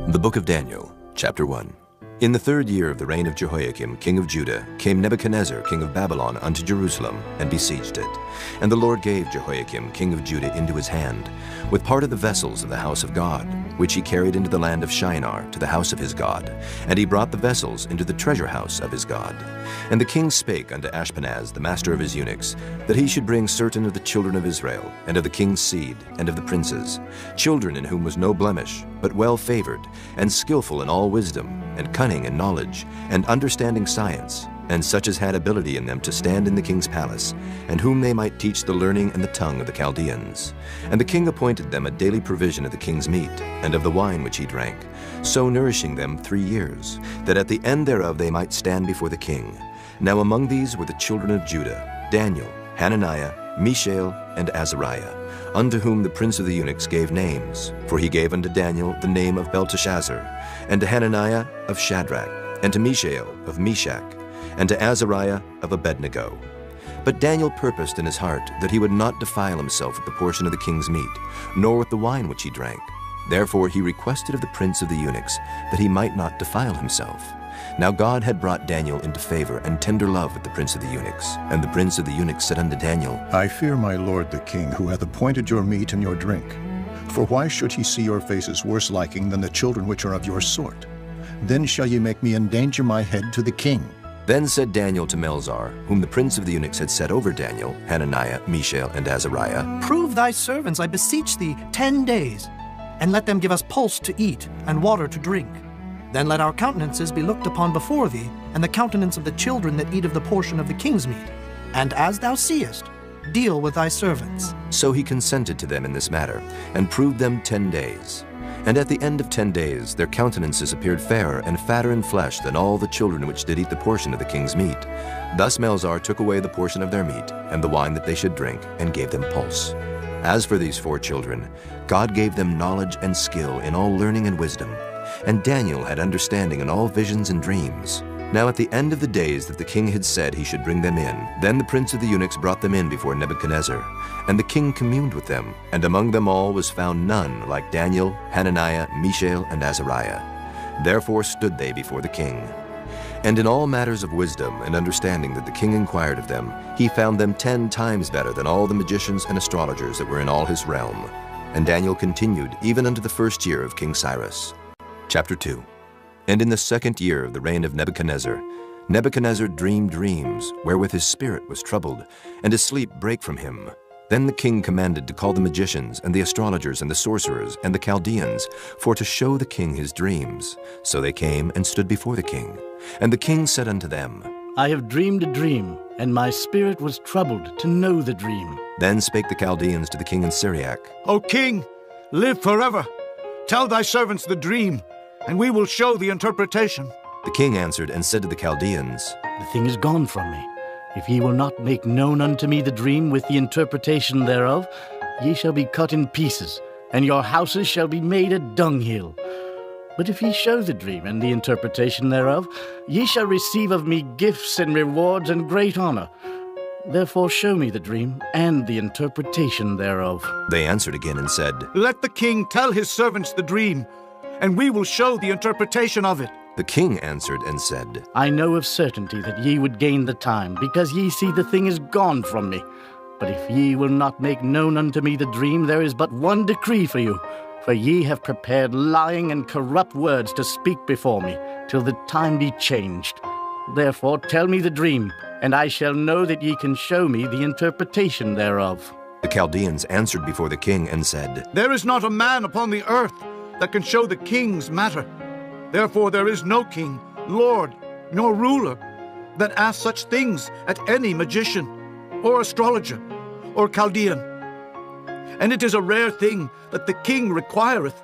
The Book of Daniel, Chapter 1. In the 3rd year of the reign of Jehoiakim, king of Judah, came Nebuchadnezzar, king of Babylon, unto Jerusalem, and besieged it. And the Lord gave Jehoiakim, king of Judah, into his hand, with part of the vessels of the house of God, which he carried into the land of Shinar, to the house of his God. And he brought the vessels into the treasure house of his God. And the king spake unto Ashpenaz, the master of his eunuchs, that he should bring certain of the children of Israel, and of the king's seed, and of the princes, children in whom was no blemish, but well favored, and skillful in all wisdom, and cunning in knowledge, and understanding science, and such as had ability in them to stand in the king's palace, and whom they might teach the learning and the tongue of the Chaldeans. And the king appointed them a daily provision of the king's meat, and of the wine which he drank, so nourishing them 3 years, that at the end thereof they might stand before the king. Now among these were the children of Judah, Daniel, Hananiah, Mishael, and Azariah, unto whom the prince of the eunuchs gave names. For he gave unto Daniel the name of Belteshazzar, and to Hananiah of Shadrach, and to Mishael of Meshach, and to Azariah of Abednego. But Daniel purposed in his heart that he would not defile himself with the portion of the king's meat, nor with the wine which he drank. Therefore he requested of the prince of the eunuchs that he might not defile himself. Now God had brought Daniel into favor and tender love with the prince of the eunuchs. And the prince of the eunuchs said unto Daniel, I fear my lord the king, who hath appointed your meat and your drink. For why should he see your faces worse liking than the children which are of your sort? Then shall ye make me endanger my head to the king. Then said Daniel to Melzar, whom the prince of the eunuchs had set over Daniel, Hananiah, Mishael, and Azariah, Prove thy servants, I beseech thee, 10 days, and let them give us pulse to eat and water to drink. Then let our countenances be looked upon before thee, and the countenance of the children that eat of the portion of the king's meat. And as thou seest, deal with thy servants. So he consented to them in this matter, and proved them 10 days. And at the end of 10 days their countenances appeared fairer and fatter in flesh than all the children which did eat the portion of the king's meat. Thus Melzar took away the portion of their meat, and the wine that they should drink, and gave them pulse. As for these 4 children, God gave them knowledge and skill in all learning and wisdom. And Daniel had understanding in all visions and dreams. Now at the end of the days that the king had said he should bring them in, then the prince of the eunuchs brought them in before Nebuchadnezzar. And the king communed with them, and among them all was found none like Daniel, Hananiah, Mishael, and Azariah. Therefore stood they before the king. And in all matters of wisdom and understanding that the king inquired of them, he found them 10 times better than all the magicians and astrologers that were in all his realm. And Daniel continued even unto the 1st year of King Cyrus. Chapter 2. And in the 2nd year of the reign of Nebuchadnezzar, Nebuchadnezzar dreamed dreams, wherewith his spirit was troubled, and his sleep brake from him. Then the king commanded to call the magicians, and the astrologers, and the sorcerers, and the Chaldeans, for to show the king his dreams. So they came and stood before the king. And the king said unto them, I have dreamed a dream, and my spirit was troubled to know the dream. Then spake the Chaldeans to the king in Syriac, O king, live forever. Tell thy servants the dream, and we will show the interpretation. The king answered and said to the Chaldeans, The thing is gone from me. If ye will not make known unto me the dream with the interpretation thereof, ye shall be cut in pieces, and your houses shall be made a dunghill. But if ye show the dream and the interpretation thereof, ye shall receive of me gifts and rewards and great honor. Therefore show me the dream and the interpretation thereof. They answered again and said, Let the king tell his servants the dream, and we will show the interpretation of it. The king answered and said, I know of certainty that ye would gain the time, because ye see the thing is gone from me. But if ye will not make known unto me the dream, there is but one decree for you. For ye have prepared lying and corrupt words to speak before me, till the time be changed. Therefore tell me the dream, and I shall know that ye can show me the interpretation thereof. The Chaldeans answered before the king and said, There is not a man upon the earth that can show the king's matter. Therefore there is no king, lord, nor ruler that asks such things at any magician, or astrologer, or Chaldean. And it is a rare thing that the king requireth,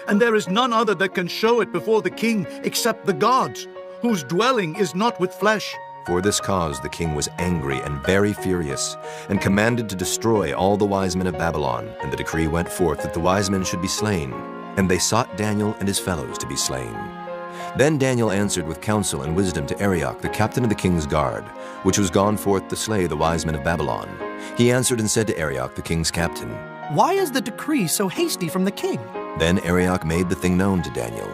and there is none other that can show it before the king except the gods, whose dwelling is not with flesh. For this cause the king was angry and very furious, and commanded to destroy all the wise men of Babylon. And the decree went forth that the wise men should be slain. And they sought Daniel and his fellows to be slain. Then Daniel answered with counsel and wisdom to Arioch, the captain of the king's guard, which was gone forth to slay the wise men of Babylon. He answered and said to Arioch, the king's captain, Why is the decree so hasty from the king? Then Arioch made the thing known to Daniel.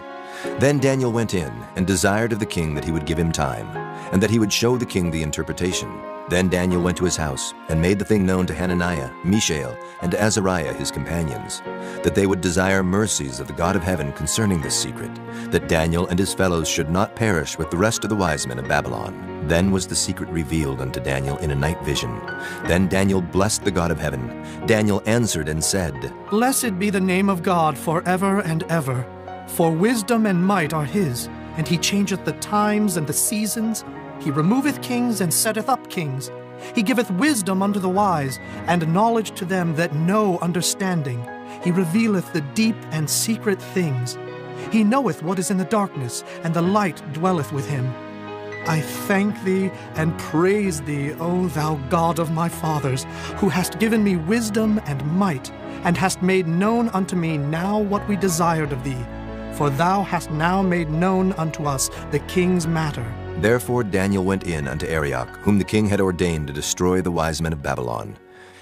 Then Daniel went in and desired of the king that he would give him time, and that he would show the king the interpretation. Then Daniel went to his house and made the thing known to Hananiah, Mishael, and to Azariah his companions, that they would desire mercies of the God of heaven concerning this secret, that Daniel and his fellows should not perish with the rest of the wise men of Babylon. Then was the secret revealed unto Daniel in a night vision. Then Daniel blessed the God of heaven. Daniel answered and said, Blessed be the name of God forever and ever. For wisdom and might are his, and he changeth the times and the seasons. He removeth kings and setteth up kings. He giveth wisdom unto the wise, and knowledge to them that know understanding. He revealeth the deep and secret things. He knoweth what is in the darkness, and the light dwelleth with him. I thank thee and praise thee, O thou God of my fathers, who hast given me wisdom and might, and hast made known unto me now what we desired of thee. For thou hast now made known unto us the king's matter. Therefore Daniel went in unto Arioch, whom the king had ordained to destroy the wise men of Babylon.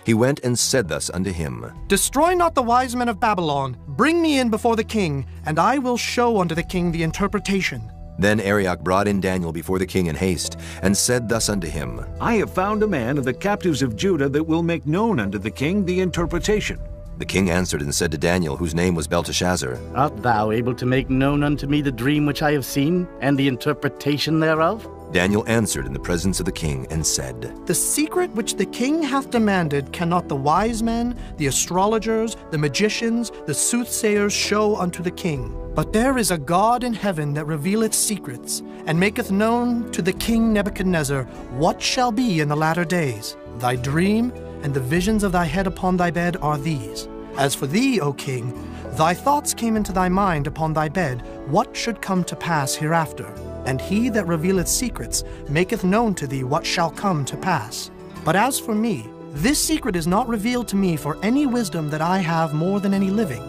He went and said thus unto him, Destroy not the wise men of Babylon. Bring me in before the king, and I will show unto the king the interpretation. Then Arioch brought in Daniel before the king in haste, and said thus unto him, I have found a man of the captives of Judah that will make known unto the king the interpretation. The king answered and said to Daniel, whose name was Belteshazzar, Art thou able to make known unto me the dream which I have seen, and the interpretation thereof? Daniel answered in the presence of the king and said, The secret which the king hath demanded cannot the wise men, the astrologers, the magicians, the soothsayers show unto the king. But there is a God in heaven that revealeth secrets, and maketh known to the king Nebuchadnezzar what shall be in the latter days. Thy dream and the visions of thy head upon thy bed are these. As for thee, O king, thy thoughts came into thy mind upon thy bed, what should come to pass hereafter. And he that revealeth secrets maketh known to thee what shall come to pass. But as for me, this secret is not revealed to me for any wisdom that I have more than any living,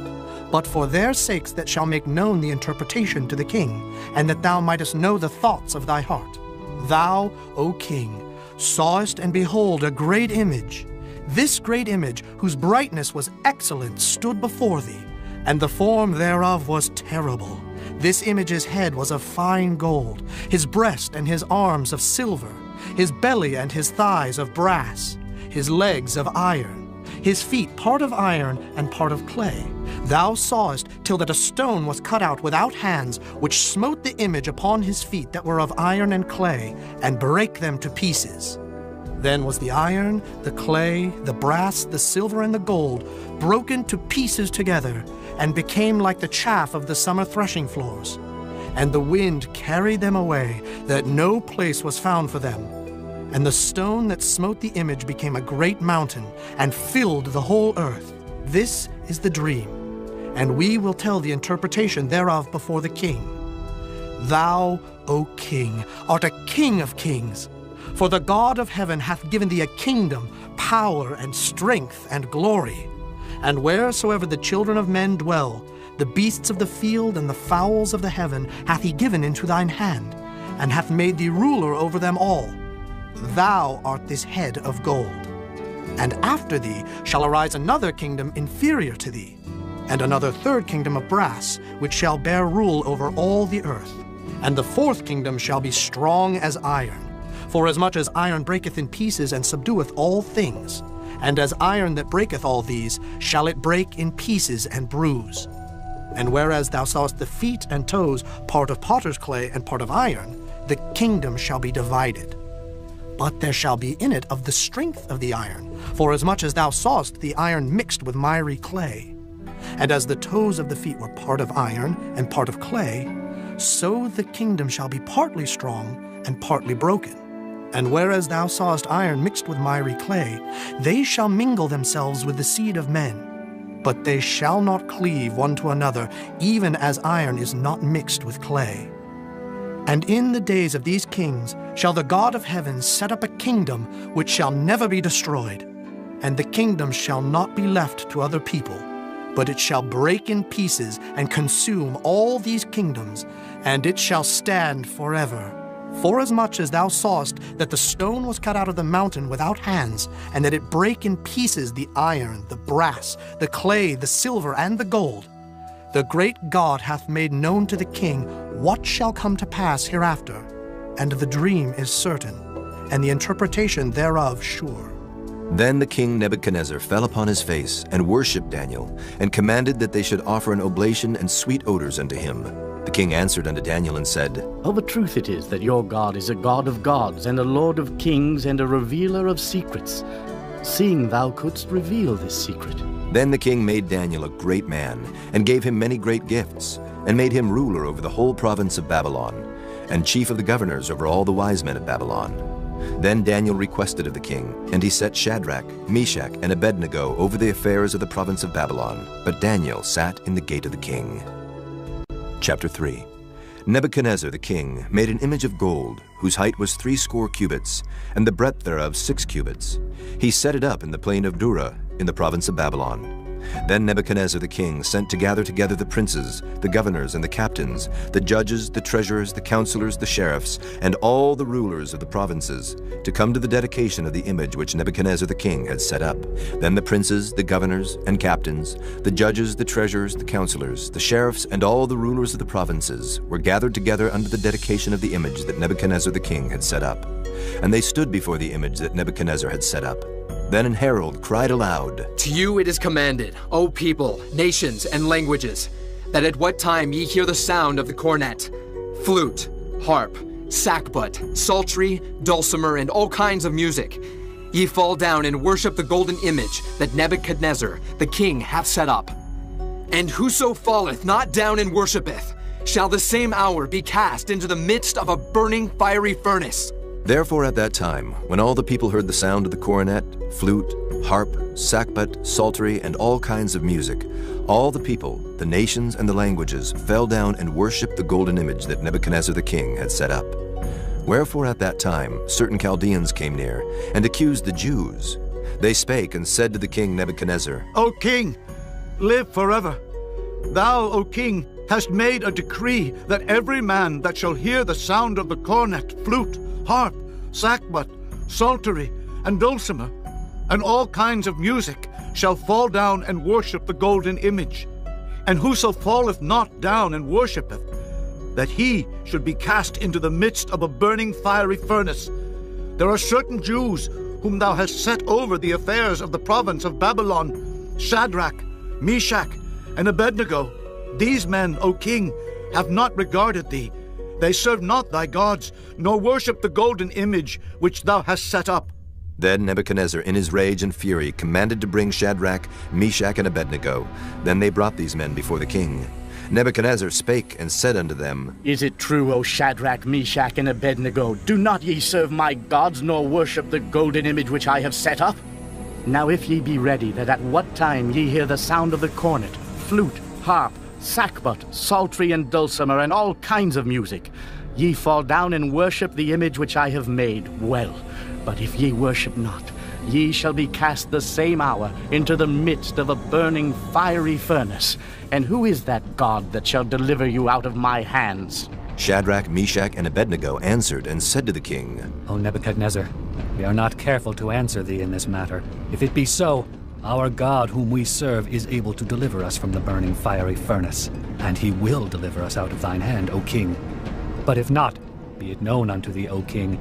but for their sakes that shall make known the interpretation to the king, and that thou mightest know the thoughts of thy heart. Thou, O king, sawest and behold a great image. This great image, whose brightness was excellent, stood before thee, and the form thereof was terrible. This image's head was of fine gold, his breast and his arms of silver, his belly and his thighs of brass, his legs of iron, his feet part of iron and part of clay. Thou sawest till that a stone was cut out without hands, which smote the image upon his feet that were of iron and clay, and brake them to pieces. Then was the iron, the clay, the brass, the silver, and the gold broken to pieces together, and became like the chaff of the summer threshing floors. And the wind carried them away, that no place was found for them. And the stone that smote the image became a great mountain, and filled the whole earth. This is the dream, and we will tell the interpretation thereof before the king. Thou, O king, art a king of kings. For the God of heaven hath given thee a kingdom, power, and strength, and glory. And wheresoever the children of men dwell, the beasts of the field and the fowls of the heaven hath he given into thine hand, and hath made thee ruler over them all. Thou art this head of gold. And after thee shall arise another kingdom inferior to thee, and another third kingdom of brass, which shall bear rule over all the earth. And the fourth kingdom shall be strong as iron. For as much as iron breaketh in pieces and subdueth all things, and as iron that breaketh all these, shall it break in pieces and bruise. And whereas thou sawest the feet and toes, part of potter's clay and part of iron, the kingdom shall be divided. But there shall be in it of the strength of the iron, for as much as thou sawest the iron mixed with miry clay. And as the toes of the feet were part of iron and part of clay, so the kingdom shall be partly strong and partly broken. And whereas thou sawest iron mixed with miry clay, they shall mingle themselves with the seed of men. But they shall not cleave one to another, even as iron is not mixed with clay. And in the days of these kings shall the God of heaven set up a kingdom which shall never be destroyed. And the kingdom shall not be left to other people, but it shall break in pieces and consume all these kingdoms, and it shall stand forever. Forasmuch as thou sawest that the stone was cut out of the mountain without hands, and that it brake in pieces the iron, the brass, the clay, the silver, and the gold, The great God hath made known to the king what shall come to pass hereafter, and the dream is certain, and the interpretation thereof sure. Then the king Nebuchadnezzar fell upon his face and worshipped Daniel, and commanded that they should offer an oblation and sweet odors unto him. The king answered unto Daniel and said, Of a truth it is that your God is a God of gods, and a Lord of kings, and a revealer of secrets, seeing thou couldst reveal this secret. Then the king made Daniel a great man, and gave him many great gifts, and made him ruler over the whole province of Babylon, and chief of the governors over all the wise men of Babylon. Then Daniel requested of the king, and he set Shadrach, Meshach, and Abednego over the affairs of the province of Babylon. But Daniel sat in the gate of the king. Chapter 3. Nebuchadnezzar the king made an image of gold, whose height was 60 cubits, and the breadth thereof 6 cubits. He set it up in the plain of Dura, in the province of Babylon. Then Nebuchadnezzar the king sent to gather together the princes, the governors, and the captains, the judges, the treasurers, the counselors, the sheriffs, and all the rulers of the provinces, to come to the dedication of the image which Nebuchadnezzar the king had set up. Then the princes, the governors, and captains, the judges, the treasurers, the counselors, the sheriffs, and all the rulers of the provinces were gathered together unto the dedication of the image that Nebuchadnezzar the king had set up. And they stood before the image that Nebuchadnezzar had set up. Then an herald cried aloud, To you it is commanded, O people, nations, and languages, that at what time ye hear the sound of the cornet, flute, harp, sackbut, psaltery, dulcimer, and all kinds of music, ye fall down and worship the golden image that Nebuchadnezzar the king hath set up. And whoso falleth not down and worshipeth, shall the same hour be cast into the midst of a burning fiery furnace. Therefore at that time, when all the people heard the sound of the cornet, flute, harp, sackbut, psaltery, and all kinds of music, all the people, the nations, and the languages fell down and worshipped the golden image that Nebuchadnezzar the king had set up. Wherefore at that time certain Chaldeans came near, and accused the Jews. They spake and said to the king Nebuchadnezzar, O king, live forever. Thou, O king, hast made a decree that every man that shall hear the sound of the cornet, flute, harp, sackbut, psaltery, and dulcimer, and all kinds of music, shall fall down and worship the golden image. And whoso falleth not down and worshipeth, that he should be cast into the midst of a burning fiery furnace. There are certain Jews whom thou hast set over the affairs of the province of Babylon, Shadrach, Meshach, and Abednego. These men, O king, have not regarded thee. They serve not thy gods, nor worship the golden image which thou hast set up. Then Nebuchadnezzar in his rage and fury commanded to bring Shadrach, Meshach, and Abednego. Then they brought these men before the king. Nebuchadnezzar spake and said unto them, Is it true, O Shadrach, Meshach, and Abednego, do not ye serve my gods, nor worship the golden image which I have set up? Now if ye be ready, that at what time ye hear the sound of the cornet, flute, harp, sackbut, psaltery, and dulcimer, and all kinds of music, ye fall down and worship the image which I have made, well. But if ye worship not, ye shall be cast the same hour into the midst of a burning fiery furnace. And who is that God that shall deliver you out of my hands? Shadrach, Meshach, and Abednego answered and said to the king, O Nebuchadnezzar, we are not careful to answer thee in this matter. If it be so, our God whom we serve is able to deliver us from the burning fiery furnace, and he will deliver us out of thine hand, O king. But if not, be it known unto thee, O king,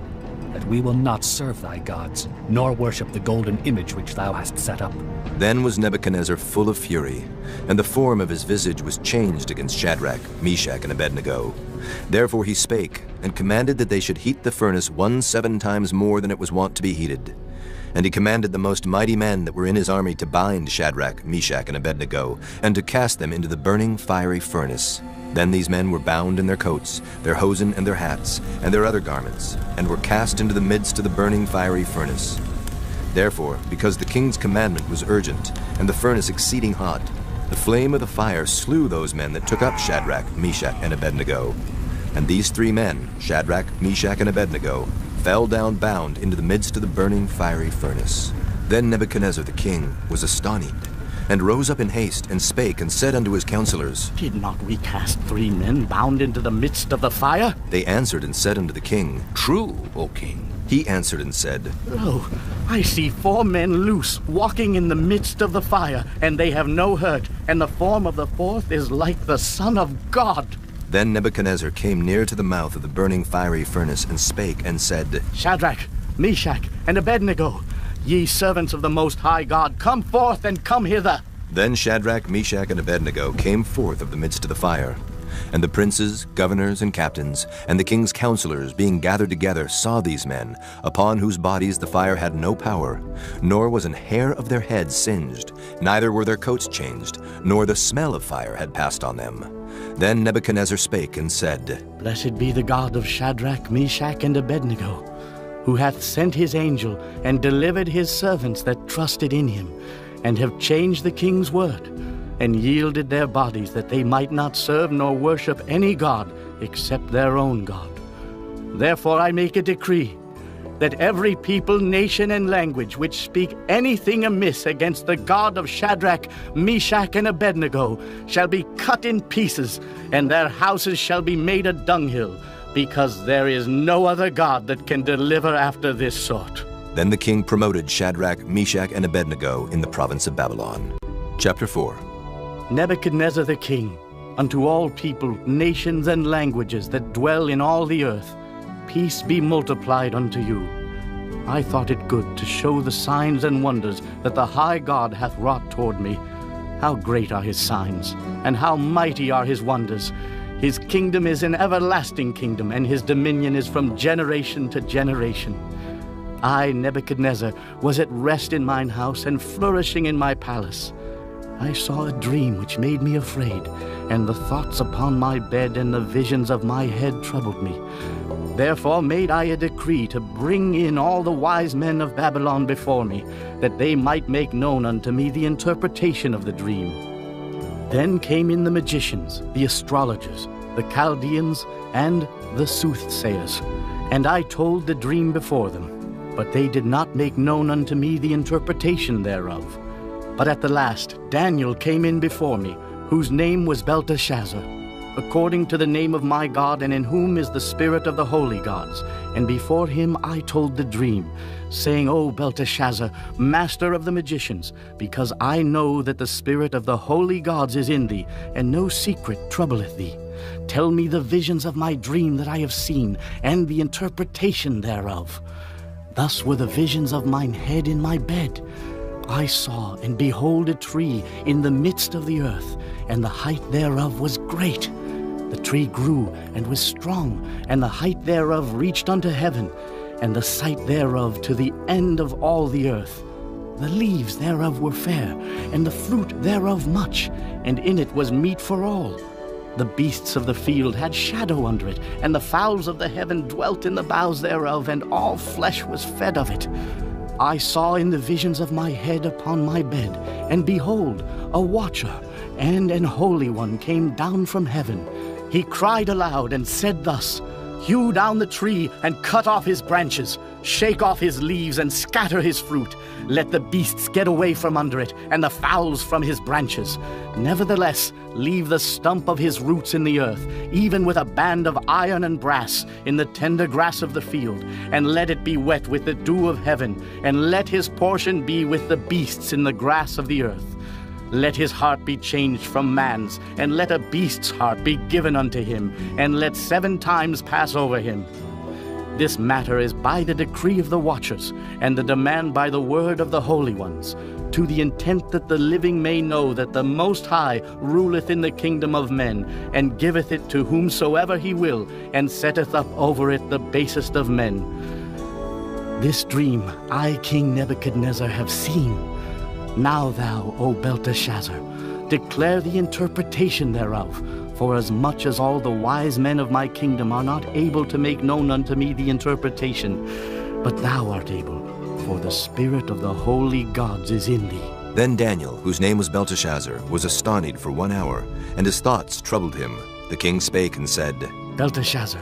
that we will not serve thy gods, nor worship the golden image which thou hast set up. Then was Nebuchadnezzar full of fury, and the form of his visage was changed against Shadrach, Meshach, and Abednego. Therefore he spake, and commanded that they should heat the furnace 17 times more than it was wont to be heated. And he commanded the most mighty men that were in his army to bind Shadrach, Meshach, and Abednego, and to cast them into the burning fiery furnace. Then these men were bound in their coats, their hosen, and their hats, and their other garments, and were cast into the midst of the burning fiery furnace. Therefore, because the king's commandment was urgent, and the furnace exceeding hot, the flame of the fire slew those men that took up Shadrach, Meshach, and Abednego. And these 3 men, Shadrach, Meshach, and Abednego, fell down bound into the midst of the burning fiery furnace. Then Nebuchadnezzar the king was astonished, and rose up in haste, and spake, and said unto his counselors, Did not we cast 3 men bound into the midst of the fire? They answered and said unto the king, True, O king. He answered and said, Lo, I see 4 men loose, walking in the midst of the fire, and they have no hurt, and the form of the 4th is like the Son of God. Then Nebuchadnezzar came near to the mouth of the burning fiery furnace and spake and said, Shadrach, Meshach, and Abednego, ye servants of the Most High God, come forth and come hither. Then Shadrach, Meshach, and Abednego came forth of the midst of the fire. And the princes, governors, and captains, and the king's counselors, being gathered together, saw these men, upon whose bodies the fire had no power, nor was an hair of their heads singed, neither were their coats changed, nor the smell of fire had passed on them. Then Nebuchadnezzar spake and said, Blessed be the God of Shadrach, Meshach, and Abednego, who hath sent his angel and delivered his servants that trusted in him, and have changed the king's word, and yielded their bodies that they might not serve nor worship any god except their own God. Therefore I make a decree that every people, nation, and language which speak anything amiss against the God of Shadrach, Meshach, and Abednego shall be cut in pieces, and their houses shall be made a dunghill, because there is no other God that can deliver after this sort. Then the king promoted Shadrach, Meshach, and Abednego in the province of Babylon. Chapter 4. Nebuchadnezzar the king, unto all people, nations, and languages that dwell in all the earth, peace be multiplied unto you. I thought it good to show the signs and wonders that the high God hath wrought toward me. How great are his signs, and how mighty are his wonders! His kingdom is an everlasting kingdom, and his dominion is from generation to generation. I, Nebuchadnezzar, was at rest in mine house, and flourishing in my palace. I saw a dream which made me afraid, and the thoughts upon my bed and the visions of my head troubled me. Therefore made I a decree to bring in all the wise men of Babylon before me, that they might make known unto me the interpretation of the dream. Then came in the magicians, the astrologers, the Chaldeans, and the soothsayers, and I told the dream before them, but they did not make known unto me the interpretation thereof. But at the last Daniel came in before me, whose name was Belteshazzar, according to the name of my God, and in whom is the spirit of the holy gods. And before him I told the dream, saying, O Belteshazzar, master of the magicians, because I know that the spirit of the holy gods is in thee, and no secret troubleth thee. Tell me the visions of my dream that I have seen, and the interpretation thereof. Thus were the visions of mine head in my bed. I saw, and behold, a tree in the midst of the earth, and the height thereof was great. The tree grew, and was strong, and the height thereof reached unto heaven, and the sight thereof to the end of all the earth. The leaves thereof were fair, and the fruit thereof much, and in it was meat for all. The beasts of the field had shadow under it, and the fowls of the heaven dwelt in the boughs thereof, and all flesh was fed of it. I saw in the visions of my head upon my bed, and behold, a watcher and an holy one came down from heaven. He cried aloud and said thus, Hew down the tree and cut off his branches, shake off his leaves and scatter his fruit. Let the beasts get away from under it, and the fowls from his branches. Nevertheless, leave the stump of his roots in the earth, even with a band of iron and brass, in the tender grass of the field, and let it be wet with the dew of heaven, and let his portion be with the beasts in the grass of the earth. Let his heart be changed from man's, and let a beast's heart be given unto him, and let 7 times pass over him. This matter is by the decree of the watchers, and the demand by the word of the holy ones, to the intent that the living may know that the Most High ruleth in the kingdom of men, and giveth it to whomsoever he will, and setteth up over it the basest of men. This dream I, King Nebuchadnezzar, have seen. Now thou, O Belteshazzar, declare the interpretation thereof, for as much as all the wise men of my kingdom are not able to make known unto me the interpretation, but thou art able, for the spirit of the holy gods is in thee. Then Daniel, whose name was Belteshazzar, was astonied for 1 hour, and his thoughts troubled him. The king spake and said, Belteshazzar,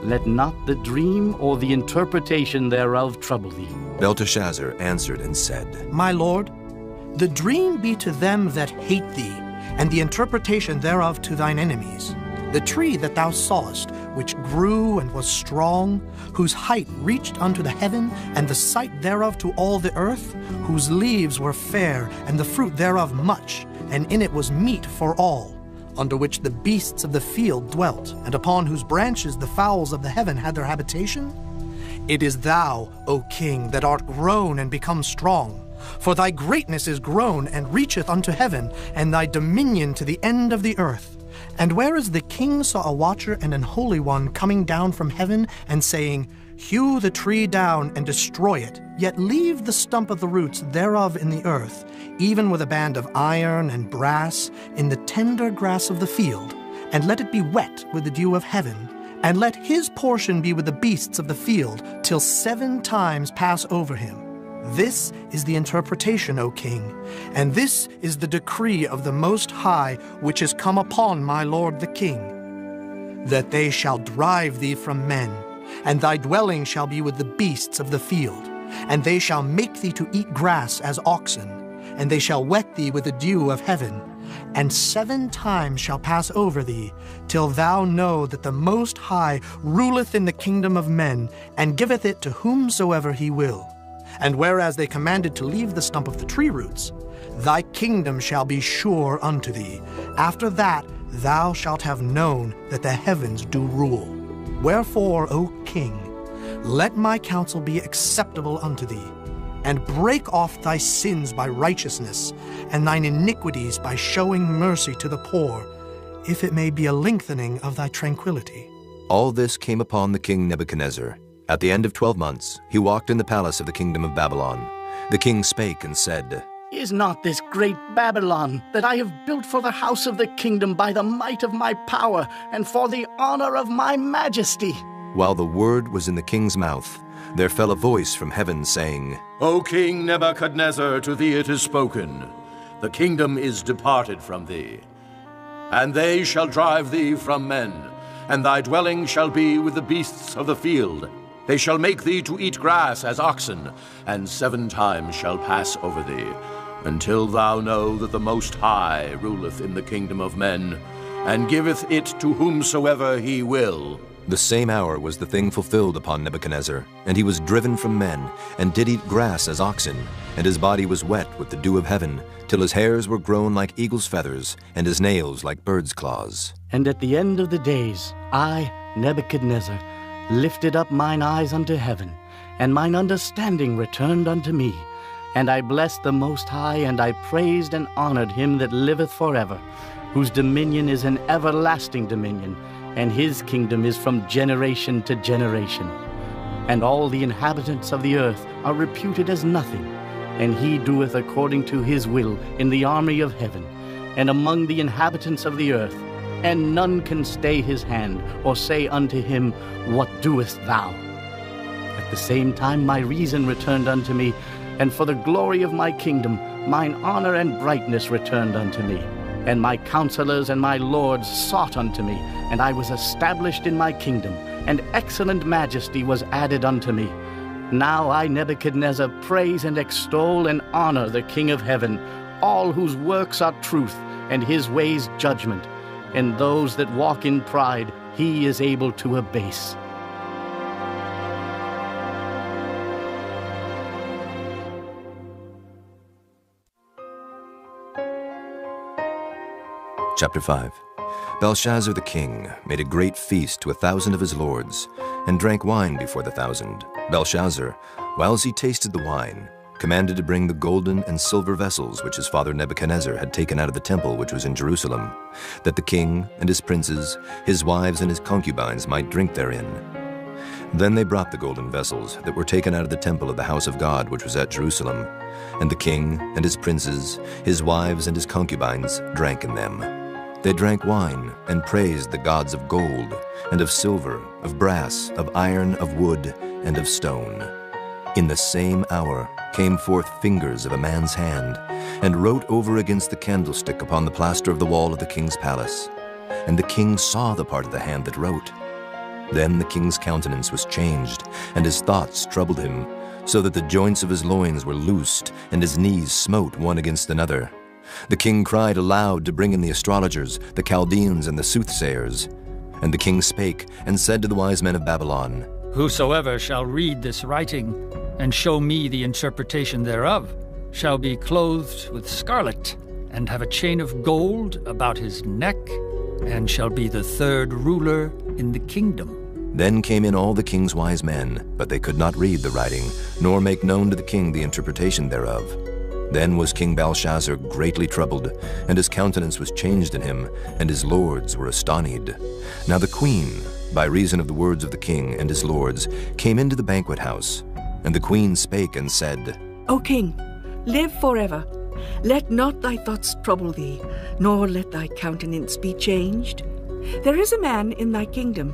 let not the dream or the interpretation thereof trouble thee. Belteshazzar answered and said, My lord, the dream be to them that hate thee, and the interpretation thereof to thine enemies. The tree that thou sawest, which grew and was strong, whose height reached unto the heaven, and the sight thereof to all the earth, whose leaves were fair, and the fruit thereof much, and in it was meat for all, under which the beasts of the field dwelt, and upon whose branches the fowls of the heaven had their habitation? It is thou, O king, that art grown and become strong. For thy greatness is grown and reacheth unto heaven, and thy dominion to the end of the earth. And whereas the king saw a watcher and an holy one coming down from heaven, and saying, Hew the tree down and destroy it, yet leave the stump of the roots thereof in the earth, even with a band of iron and brass, in the tender grass of the field, and let it be wet with the dew of heaven, and let his portion be with the beasts of the field, till 7 times pass over him. This is the interpretation, O king, and this is the decree of the Most High, which is come upon my lord the king, that they shall drive thee from men, and thy dwelling shall be with the beasts of the field, and they shall make thee to eat grass as oxen, and they shall wet thee with the dew of heaven, and 7 times shall pass over thee, till thou know that the Most High ruleth in the kingdom of men, and giveth it to whomsoever he will. And whereas they commanded to leave the stump of the tree roots, thy kingdom shall be sure unto thee. After that thou shalt have known that the heavens do rule. Wherefore, O king, let my counsel be acceptable unto thee, and break off thy sins by righteousness, and thine iniquities by showing mercy to the poor, if it may be a lengthening of thy tranquility. All this came upon the king Nebuchadnezzar. At the end of 12 months, he walked in the palace of the kingdom of Babylon. The king spake and said, Is not this great Babylon, that I have built for the house of the kingdom by the might of my power, and for the honor of my majesty? While the word was in the king's mouth, there fell a voice from heaven, saying, O King Nebuchadnezzar, to thee it is spoken, the kingdom is departed from thee. And they shall drive thee from men, and thy dwelling shall be with the beasts of the field. They shall make thee to eat grass as oxen, and 7 times shall pass over thee, until thou know that the Most High ruleth in the kingdom of men, and giveth it to whomsoever he will. The same hour was the thing fulfilled upon Nebuchadnezzar, and he was driven from men, and did eat grass as oxen, and his body was wet with the dew of heaven, till his hairs were grown like eagle's feathers, and his nails like bird's claws. And at the end of the days, I, Nebuchadnezzar, lifted up mine eyes unto heaven, and mine understanding returned unto me. And I blessed the Most High, and I praised and honored him that liveth forever, whose dominion is an everlasting dominion, and his kingdom is from generation to generation. And all the inhabitants of the earth are reputed as nothing, and he doeth according to his will in the army of heaven, and among the inhabitants of the earth, and none can stay his hand, or say unto him, What doest thou? At the same time my reason returned unto me, and for the glory of my kingdom mine honor and brightness returned unto me. And my counselors and my lords sought unto me, and I was established in my kingdom, and excellent majesty was added unto me. Now I, Nebuchadnezzar, praise and extol and honor the King of heaven, all whose works are truth, and his ways judgment. And those that walk in pride he is able to abase. Chapter 5. Belshazzar the king made a great feast to 1,000 of his lords, and drank wine before the 1,000. Belshazzar, whiles he tasted the wine, commanded to bring the golden and silver vessels which his father Nebuchadnezzar had taken out of the temple which was in Jerusalem, that the king and his princes, his wives and his concubines might drink therein. Then they brought the golden vessels that were taken out of the temple of the house of God which was at Jerusalem, and the king and his princes, his wives and his concubines drank in them. They drank wine and praised the gods of gold, and of silver, of brass, of iron, of wood, and of stone. In the same hour came forth fingers of a man's hand, and wrote over against the candlestick upon the plaster of the wall of the king's palace. And the king saw the part of the hand that wrote. Then the king's countenance was changed, and his thoughts troubled him, so that the joints of his loins were loosed, and his knees smote one against another. The king cried aloud to bring in the astrologers, the Chaldeans, and the soothsayers. And the king spake, and said to the wise men of Babylon, Whosoever shall read this writing, and show me the interpretation thereof, shall be clothed with scarlet, and have a chain of gold about his neck, and shall be the third ruler in the kingdom. Then came in all the king's wise men, but they could not read the writing, nor make known to the king the interpretation thereof. Then was King Belshazzar greatly troubled, and his countenance was changed in him, and his lords were astonied. Now the queen, by reason of the words of the king and his lords, came into the banquet house. And the queen spake and said, O king, live forever. Let not thy thoughts trouble thee, nor let thy countenance be changed. There is a man in thy kingdom,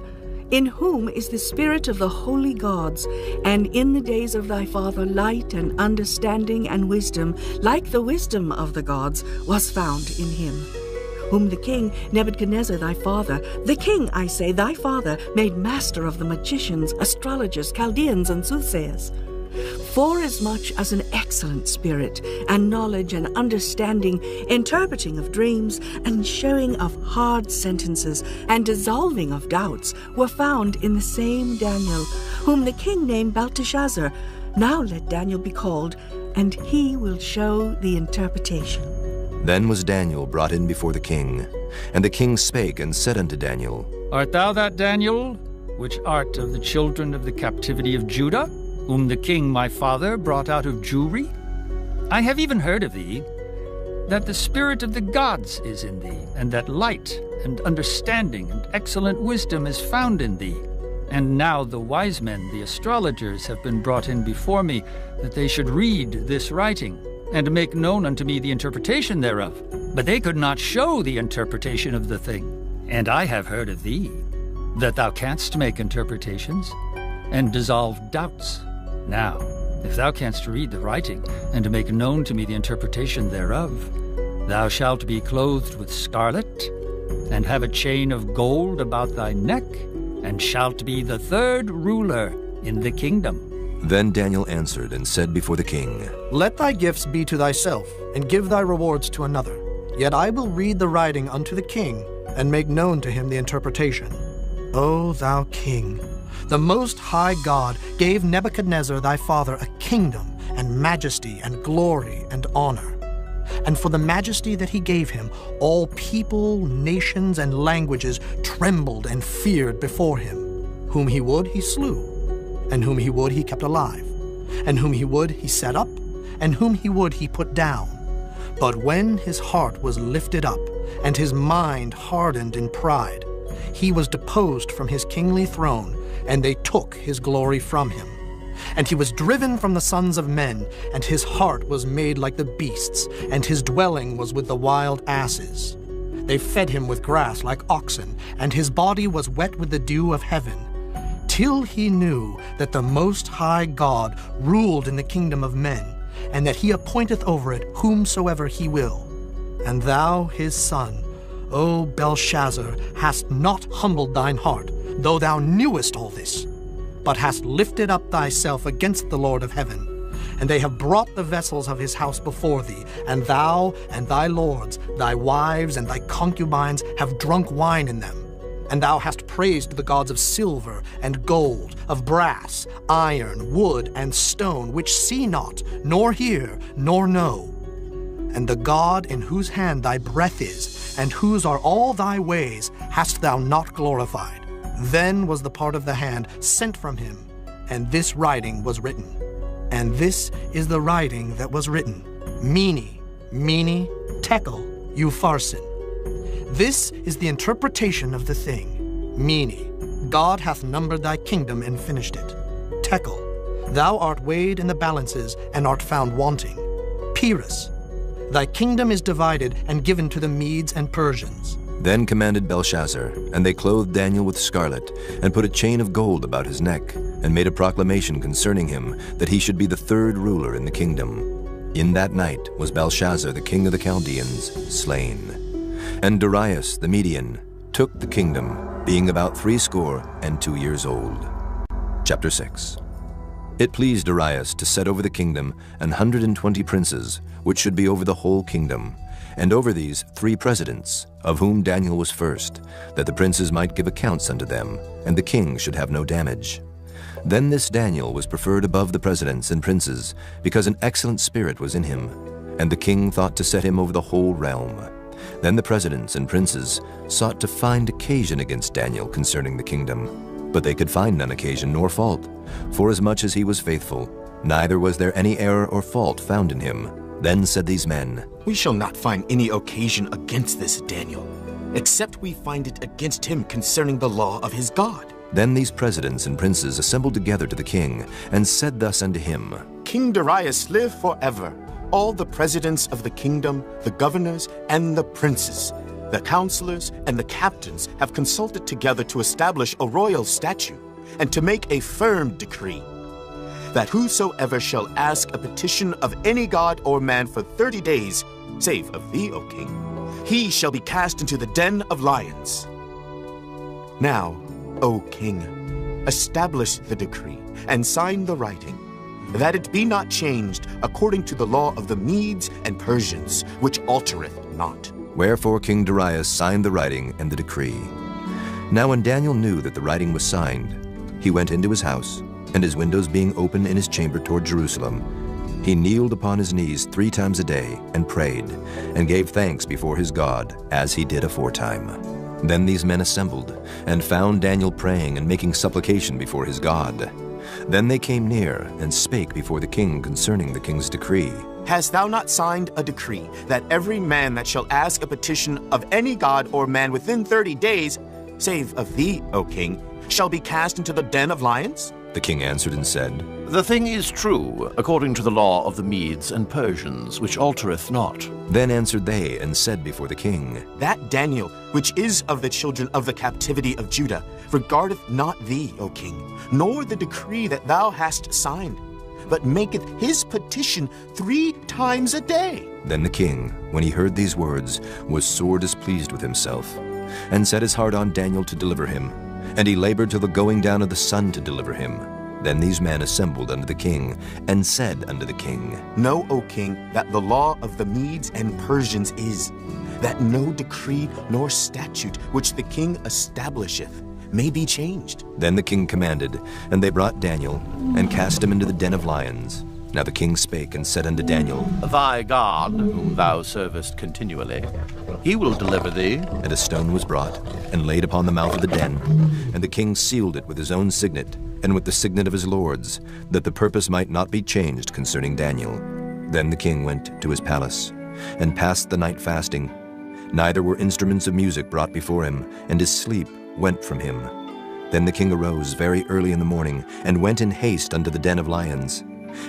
in whom is the spirit of the holy gods, and in the days of thy father light and understanding and wisdom, like the wisdom of the gods, was found in him, whom the king Nebuchadnezzar thy father, the king, I say, thy father, made master of the magicians, astrologers, Chaldeans, and soothsayers. Forasmuch as an excellent spirit, and knowledge and understanding, interpreting of dreams, and showing of hard sentences, and dissolving of doubts, were found in the same Daniel, whom the king named Belteshazzar. Now let Daniel be called, and he will show the interpretation. Then was Daniel brought in before the king. And the king spake and said unto Daniel, Art thou that Daniel, which art of the children of the captivity of Judah, whom the king my father brought out of Jewry? I have even heard of thee, that the spirit of the gods is in thee, and that light and understanding and excellent wisdom is found in thee. And now the wise men, the astrologers, have been brought in before me, that they should read this writing, and make known unto me the interpretation thereof. But they could not show the interpretation of the thing. And I have heard of thee, that thou canst make interpretations, and dissolve doubts. Now, if thou canst read the writing, and to make known to me the interpretation thereof, thou shalt be clothed with scarlet, and have a chain of gold about thy neck, and shalt be the third ruler in the kingdom. Then Daniel answered and said before the king, Let thy gifts be to thyself, and give thy rewards to another. Yet I will read the writing unto the king, and make known to him the interpretation. O thou king, the Most High God gave Nebuchadnezzar thy father a kingdom, and majesty, and glory, and honor. And for the majesty that he gave him, all people, nations, and languages trembled and feared before him. Whom he would, he slew, and whom he would, he kept alive, and whom he would, he set up, and whom he would, he put down. But when his heart was lifted up, and his mind hardened in pride, he was deposed from his kingly throne, and they took his glory from him. And he was driven from the sons of men, and his heart was made like the beasts, and his dwelling was with the wild asses. They fed him with grass like oxen, and his body was wet with the dew of heaven, till he knew that the Most High God ruled in the kingdom of men, and that he appointeth over it whomsoever he will. And thou, his son, O Belshazzar, hast not humbled thine heart, though thou knewest all this, but hast lifted up thyself against the Lord of heaven. And they have brought the vessels of his house before thee, and thou and thy lords, thy wives and thy concubines have drunk wine in them. And thou hast praised the gods of silver and gold, of brass, iron, wood, and stone, which see not, nor hear, nor know. And the God in whose hand thy breath is, and whose are all thy ways, hast thou not glorified. Then was the part of the hand sent from him, and this writing was written. And this is the writing that was written: Mene, Mene, Tekel, Upharsin. This is the interpretation of the thing. Mene, God hath numbered thy kingdom and finished it. Tekel, thou art weighed in the balances and art found wanting. Peres, thy kingdom is divided and given to the Medes and Persians. Then commanded Belshazzar, and they clothed Daniel with scarlet, and put a chain of gold about his neck, and made a proclamation concerning him, that he should be the third ruler in the kingdom. In that night was Belshazzar the king of the Chaldeans slain. And Darius the Median took the kingdom, being about 62 years old. Chapter 6. It pleased Darius to set over the kingdom 120 princes, which should be over the whole kingdom, and over these 3 presidents, of whom Daniel was first, that the princes might give accounts unto them, and the king should have no damage. Then this Daniel was preferred above the presidents and princes, because an excellent spirit was in him, and the king thought to set him over the whole realm. Then the presidents and princes sought to find occasion against Daniel concerning the kingdom, but they could find none occasion nor fault, forasmuch as he was faithful, neither was there any error or fault found in him. Then said these men, We shall not find any occasion against this Daniel, except we find it against him concerning the law of his God. Then these presidents and princes assembled together to the king, and said thus unto him, King Darius, live forever. All the presidents of the kingdom, the governors, and the princes, the counselors, and the captains have consulted together to establish a royal statute, and to make a firm decree, that whosoever shall ask a petition of any god or man for 30 days, save of thee, O king, he shall be cast into the den of lions. Now, O king, establish the decree, and sign the writing, that it be not changed according to the law of the Medes and Persians, which altereth not. Wherefore King Darius signed the writing and the decree. Now when Daniel knew that the writing was signed, he went into his house, and his windows being open in his chamber toward Jerusalem, he kneeled upon his knees 3 times a day, and prayed, and gave thanks before his God, as he did aforetime. Then these men assembled, and found Daniel praying and making supplication before his God. Then they came near, and spake before the king concerning the king's decree. Hast thou not signed a decree, that every man that shall ask a petition of any god or man within 30 days, save of thee, O king, shall be cast into the den of lions? The king answered and said, The thing is true, according to the law of the Medes and Persians, which altereth not. Then answered they and said before the king, That Daniel, which is of the children of the captivity of Judah, regardeth not thee, O king, nor the decree that thou hast signed, but maketh his petition 3 times a day. Then the king, when he heard these words, was sore displeased with himself, and set his heart on Daniel to deliver him. And he labored till the going down of the sun to deliver him. Then these men assembled unto the king, and said unto the king, Know, O king, that the law of the Medes and Persians is, that no decree nor statute which the king establisheth may be changed. Then the king commanded, and they brought Daniel, and cast him into the den of lions. Now the king spake and said unto Daniel, Thy God, whom thou servest continually, he will deliver thee. And a stone was brought, and laid upon the mouth of the den. And the king sealed it with his own signet, and with the signet of his lords, that the purpose might not be changed concerning Daniel. Then the king went to his palace, and passed the night fasting. Neither were instruments of music brought before him, and his sleep went from him. Then the king arose very early in the morning, and went in haste unto the den of lions.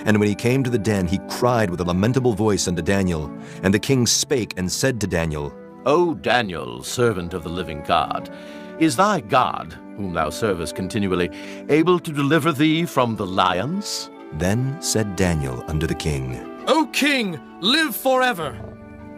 And when he came to the den, he cried with a lamentable voice unto Daniel. And the king spake and said to Daniel, O Daniel, servant of the living God, is thy God, whom thou servest continually, able to deliver thee from the lions? Then said Daniel unto the king, O king, live forever.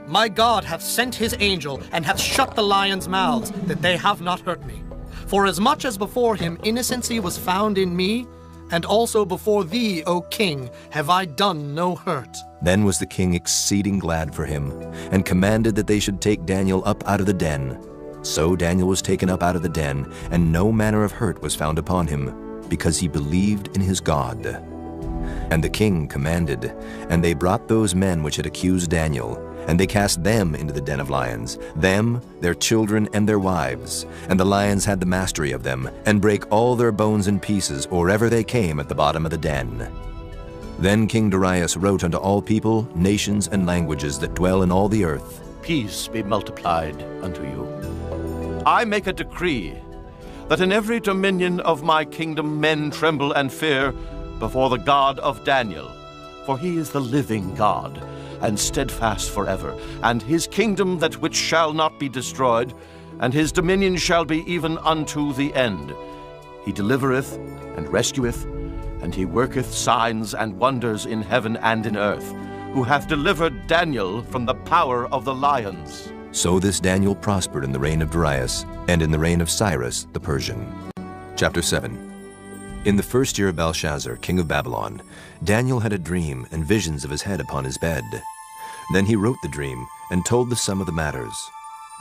My God hath sent his angel, and hath shut the lions' mouths, that they have not hurt me. For as much as before him innocency was found in me, and also before thee, O king, have I done no hurt. Then was the king exceeding glad for him, and commanded that they should take Daniel up out of the den. So Daniel was taken up out of the den, and no manner of hurt was found upon him, because he believed in his God. And the king commanded, and they brought those men which had accused Daniel, and they cast them into the den of lions, them, their children, and their wives. And the lions had the mastery of them, and brake all their bones in pieces, or ever they came at the bottom of the den. Then King Darius wrote unto all people, nations, and languages that dwell in all the earth, Peace be multiplied unto you. I make a decree, that in every dominion of my kingdom men tremble and fear before the God of Daniel, for he is the living God, and steadfast forever, and his kingdom that which shall not be destroyed, and his dominion shall be even unto the end. He delivereth and rescueth, and he worketh signs and wonders in heaven and in earth, who hath delivered Daniel from the power of the lions. So this Daniel prospered in the reign of Darius, and in the reign of Cyrus the Persian. Chapter 7. In the 1st year of Belshazzar, king of Babylon, Daniel had a dream and visions of his head upon his bed. Then he wrote the dream and told the sum of the matters.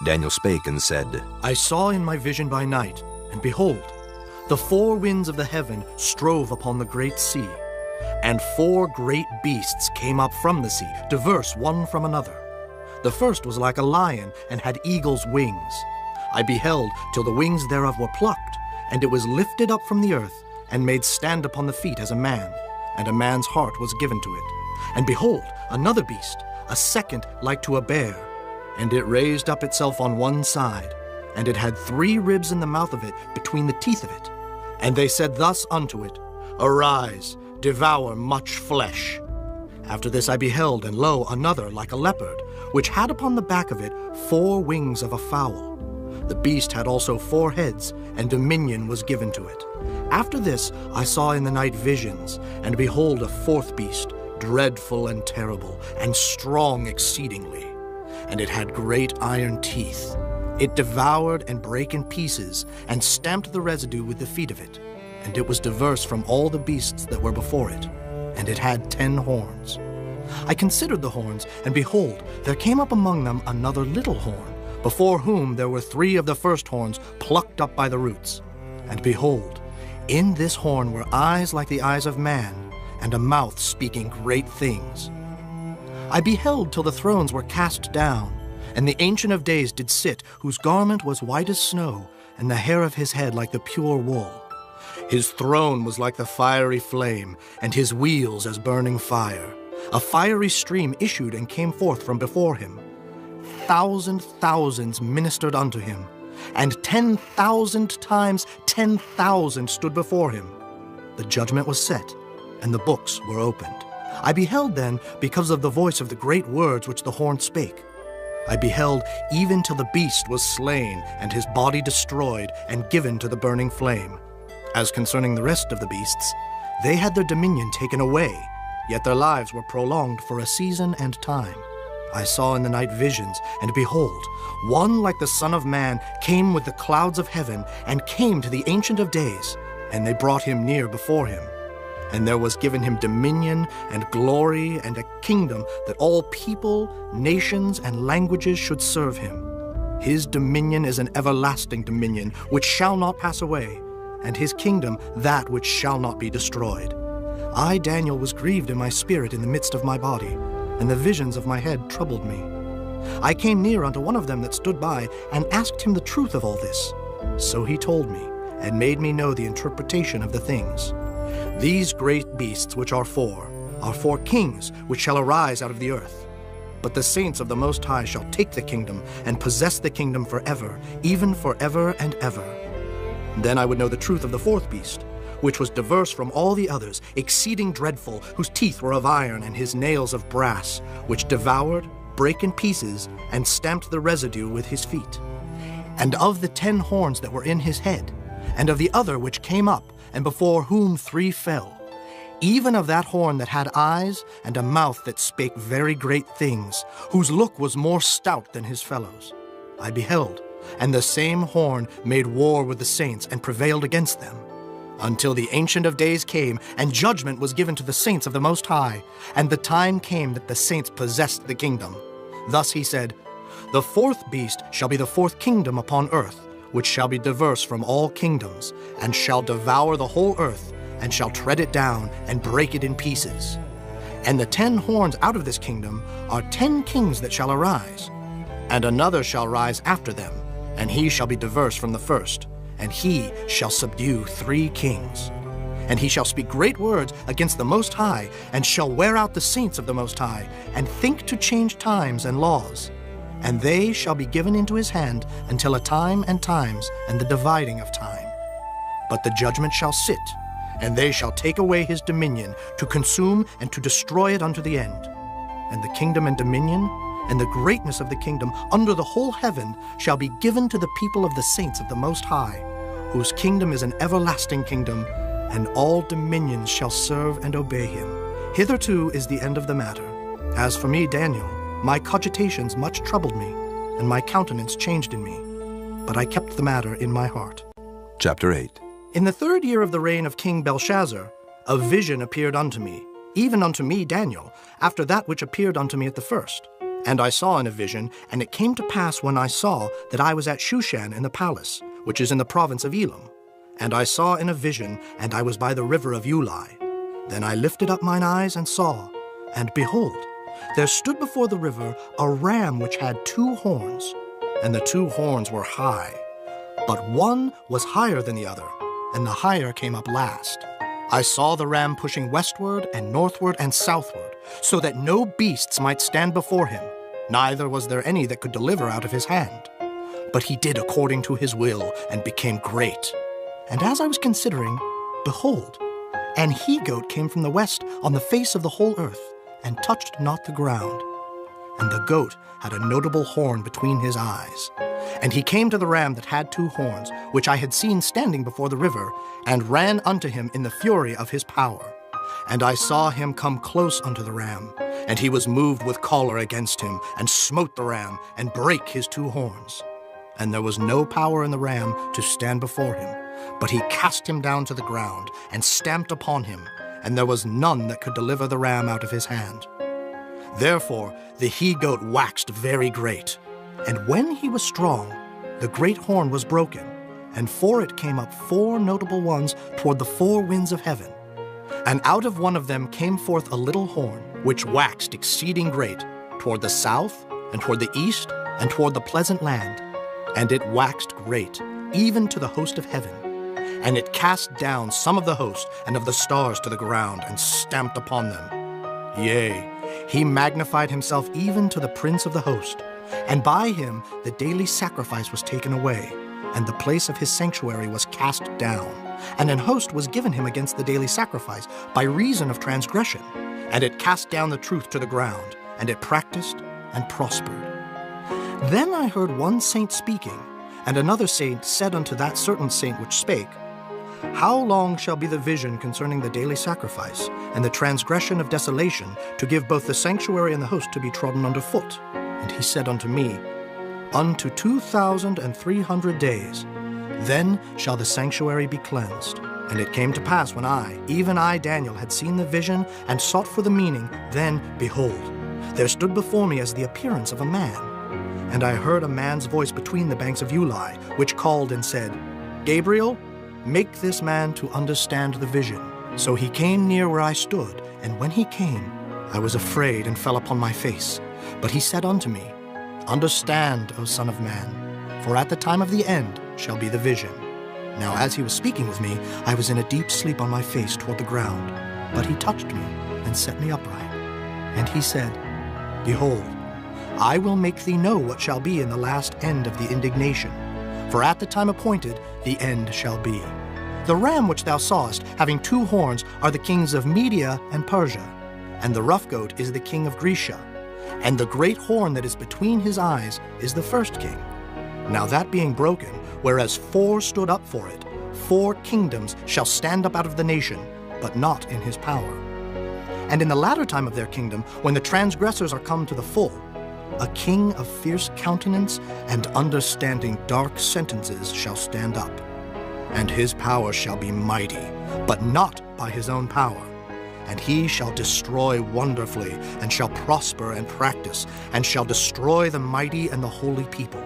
Daniel spake and said, I saw in my vision by night, and behold, the four winds of the heaven strove upon the great sea, and four great beasts came up from the sea, diverse one from another. The first was like a lion, and had eagle's wings. I beheld till the wings thereof were plucked, and it was lifted up from the earth, and made stand upon the feet as a man, and a man's heart was given to it. And behold, another beast, a second like to a bear, and it raised up itself on one side, and it had 3 ribs in the mouth of it between the teeth of it. And they said thus unto it, Arise, devour much flesh. After this I beheld, and lo, another like a leopard, which had upon the back of it 4 wings of a fowl. The beast had also 4 heads, and dominion was given to it. After this I saw in the night visions, and behold, a 4th beast, dreadful and terrible, and strong exceedingly. And it had great iron teeth. It devoured and brake in pieces, and stamped the residue with the feet of it. And it was diverse from all the beasts that were before it. And it had 10 horns. I considered the horns, and behold, there came up among them another little horn, before whom there were 3 of the first horns plucked up by the roots. And behold, in this horn were eyes like the eyes of man, and a mouth speaking great things. I beheld till the thrones were cast down, and the Ancient of Days did sit, whose garment was white as snow, and the hair of his head like the pure wool. His throne was like the fiery flame, and his wheels as burning fire. A fiery stream issued and came forth from before him. Thousands ministered unto him, and 10,000 times 10,000 stood before him. The judgment was set, and the books were opened. I beheld then, because of the voice of the great words which the horn spake. I beheld even till the beast was slain, and his body destroyed, and given to the burning flame. As concerning the rest of the beasts, they had their dominion taken away, yet their lives were prolonged for a season and time. I saw in the night visions, and behold, one like the Son of Man came with the clouds of heaven, and came to the Ancient of Days, and they brought him near before him. And there was given him dominion and glory and a kingdom, that all people, nations, and languages should serve him. His dominion is an everlasting dominion, which shall not pass away, and his kingdom that which shall not be destroyed. I, Daniel, was grieved in my spirit in the midst of my body, and the visions of my head troubled me. I came near unto one of them that stood by, and asked him the truth of all this. So he told me, and made me know the interpretation of the things. These great beasts which are 4 kings which shall arise out of the earth. But the saints of the Most High shall take the kingdom, and possess the kingdom forever, even forever and ever. Then I would know the truth of the 4th beast, which was diverse from all the others, exceeding dreadful, whose teeth were of iron, and his nails of brass, which devoured, brake in pieces, and stamped the residue with his feet. And of the 10 horns that were in his head, and of the other which came up, and before whom 3 fell, even of that horn that had eyes, and a mouth that spake very great things, whose look was more stout than his fellows. I beheld, and the same horn made war with the saints, and prevailed against them, until the Ancient of Days came, and judgment was given to the saints of the Most High, and the time came that the saints possessed the kingdom. Thus he said, The 4th beast shall be the 4th kingdom upon earth, which shall be diverse from all kingdoms, and shall devour the whole earth, and shall tread it down, and break it in pieces. And the 10 horns out of this kingdom are 10 kings that shall arise. And another shall rise after them, and he shall be diverse from the first, and he shall subdue 3 kings. And he shall speak great words against the Most High, and shall wear out the saints of the Most High, and think to change times and laws. And they shall be given into his hand until a time and times, and the dividing of time. But the judgment shall sit, and they shall take away his dominion, to consume and to destroy it unto the end. And the kingdom and dominion, and the greatness of the kingdom under the whole heaven shall be given to the people of the saints of the Most High, whose kingdom is an everlasting kingdom, and all dominions shall serve and obey him. Hitherto is the end of the matter. As for me, Daniel, my cogitations much troubled me, and my countenance changed in me. But I kept the matter in my heart. Chapter 8. In the 3rd year of the reign of King Belshazzar, a vision appeared unto me, even unto me Daniel, after that which appeared unto me at the first. And I saw in a vision, and it came to pass when I saw that I was at Shushan in the palace, which is in the province of Elam. And I saw in a vision, and I was by the river of Ulai. Then I lifted up mine eyes and saw, and behold, there stood before the river a ram which had 2 horns, and the 2 horns were high. But one was higher than the other, and the higher came up last. I saw the ram pushing westward and northward and southward, so that no beasts might stand before him, neither was there any that could deliver out of his hand. But he did according to his will, and became great. And as I was considering, behold, an he-goat came from the west on the face of the whole earth, and touched not the ground. And the goat had a notable horn between his eyes. And he came to the ram that had 2 horns, which I had seen standing before the river, and ran unto him in the fury of his power. And I saw him come close unto the ram, and he was moved with choler against him, and smote the ram, and brake his 2 horns. And there was no power in the ram to stand before him, but he cast him down to the ground, and stamped upon him, and there was none that could deliver the ram out of his hand. Therefore the he-goat waxed very great, and when he was strong, the great horn was broken, and for it came up 4 notable ones toward the 4 winds of heaven. And out of one of them came forth a little horn, which waxed exceeding great, toward the south, and toward the east, and toward the pleasant land. And it waxed great, even to the host of heaven. And it cast down some of the host and of the stars to the ground, and stamped upon them. Yea, he magnified himself even to the prince of the host. And by him the daily sacrifice was taken away, and the place of his sanctuary was cast down. And an host was given him against the daily sacrifice by reason of transgression. And it cast down the truth to the ground, and it practiced and prospered. Then I heard one saint speaking, and another saint said unto that certain saint which spake, How long shall be the vision concerning the daily sacrifice, and the transgression of desolation, to give both the sanctuary and the host to be trodden under foot? And he said unto me, Unto 2,300 days. Then shall the sanctuary be cleansed. And it came to pass when I, even I, Daniel, had seen the vision, and sought for the meaning, then, behold, there stood before me as the appearance of a man. And I heard a man's voice between the banks of Ulai, which called and said, Gabriel, make this man to understand the vision. So he came near where I stood, and when he came, I was afraid and fell upon my face. But he said unto me, Understand, O Son of Man, for at the time of the end shall be the vision. Now as he was speaking with me, I was in a deep sleep on my face toward the ground. But he touched me and set me upright. And he said, Behold, I will make thee know what shall be in the last end of the indignation. For at the time appointed the end shall be. The ram which thou sawest, having 2 horns, are the kings of Media and Persia, and the rough goat is the king of Grecia. And the great horn that is between his eyes is the first king. Now that being broken, whereas 4 stood up for it, 4 kingdoms shall stand up out of the nation, but not in his power. And in the latter time of their kingdom, when the transgressors are come to the full, a king of fierce countenance and understanding dark sentences shall stand up. And his power shall be mighty, but not by his own power. And he shall destroy wonderfully, and shall prosper and practice, and shall destroy the mighty and the holy people.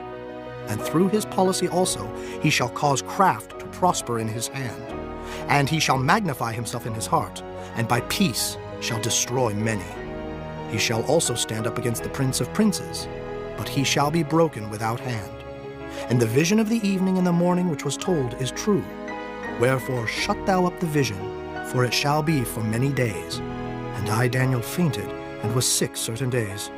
And through his policy also he shall cause craft to prosper in his hand. And he shall magnify himself in his heart, and by peace shall destroy many. He shall also stand up against the prince of princes, but he shall be broken without hand. And the vision of the evening and the morning which was told is true. Wherefore shut thou up the vision, for it shall be for many days. And I, Daniel, fainted, and was sick certain days.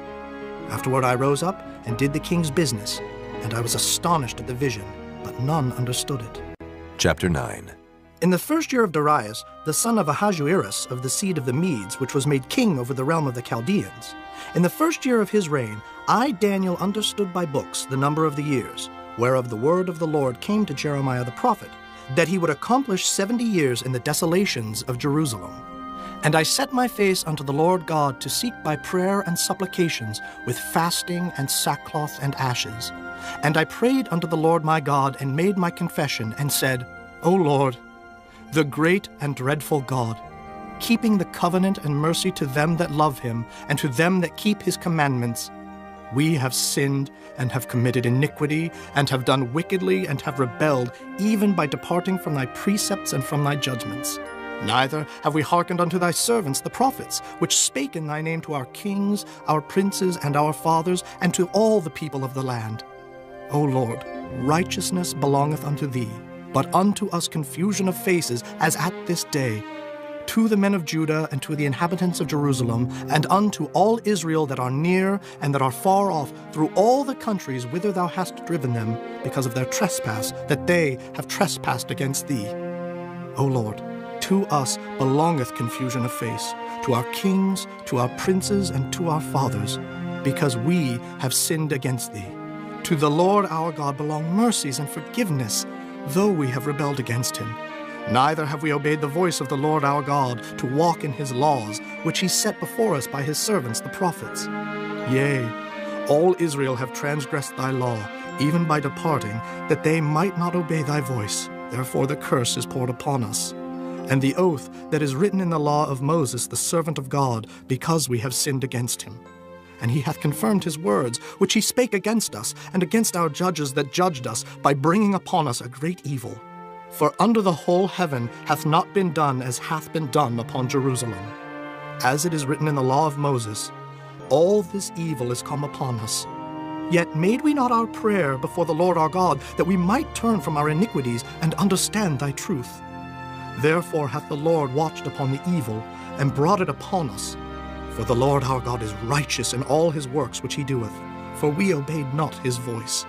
Afterward I rose up, and did the king's business, and I was astonished at the vision, but none understood it. Chapter 9. In the first year of Darius, the son of Ahasuerus of the seed of the Medes, which was made king over the realm of the Chaldeans, in the first year of his reign, I, Daniel, understood by books the number of the years, whereof the word of the Lord came to Jeremiah the prophet, that he would accomplish 70 years in the desolations of Jerusalem. And I set my face unto the Lord God to seek by prayer and supplications with fasting and sackcloth and ashes. And I prayed unto the Lord my God, and made my confession, and said, O Lord, the great and dreadful God, keeping the covenant and mercy to them that love him, and to them that keep his commandments. We have sinned, and have committed iniquity, and have done wickedly, and have rebelled, even by departing from thy precepts and from thy judgments. Neither have we hearkened unto thy servants the prophets, which spake in thy name to our kings, our princes, and our fathers, and to all the people of the land. O Lord, righteousness belongeth unto thee, but unto us confusion of faces, as at this day. To the men of Judah, and to the inhabitants of Jerusalem, and unto all Israel that are near and that are far off, through all the countries whither thou hast driven them, because of their trespass, that they have trespassed against thee. O Lord, to us belongeth confusion of face, to our kings, to our princes, and to our fathers, because we have sinned against thee. To the Lord our God belong mercies and forgiveness, though we have rebelled against him. Neither have we obeyed the voice of the Lord our God, to walk in his laws, which he set before us by his servants the prophets. Yea, all Israel have transgressed thy law, even by departing, that they might not obey thy voice. Therefore the curse is poured upon us. And the oath that is written in the law of Moses, the servant of God, because we have sinned against him. And he hath confirmed his words, which he spake against us, and against our judges that judged us, by bringing upon us a great evil. For under the whole heaven hath not been done as hath been done upon Jerusalem. As it is written in the law of Moses, all this evil is come upon us. Yet made we not our prayer before the Lord our God, that we might turn from our iniquities and understand thy truth. Therefore hath the Lord watched upon the evil, and brought it upon us. For the Lord our God is righteous in all his works which he doeth, for we obeyed not his voice.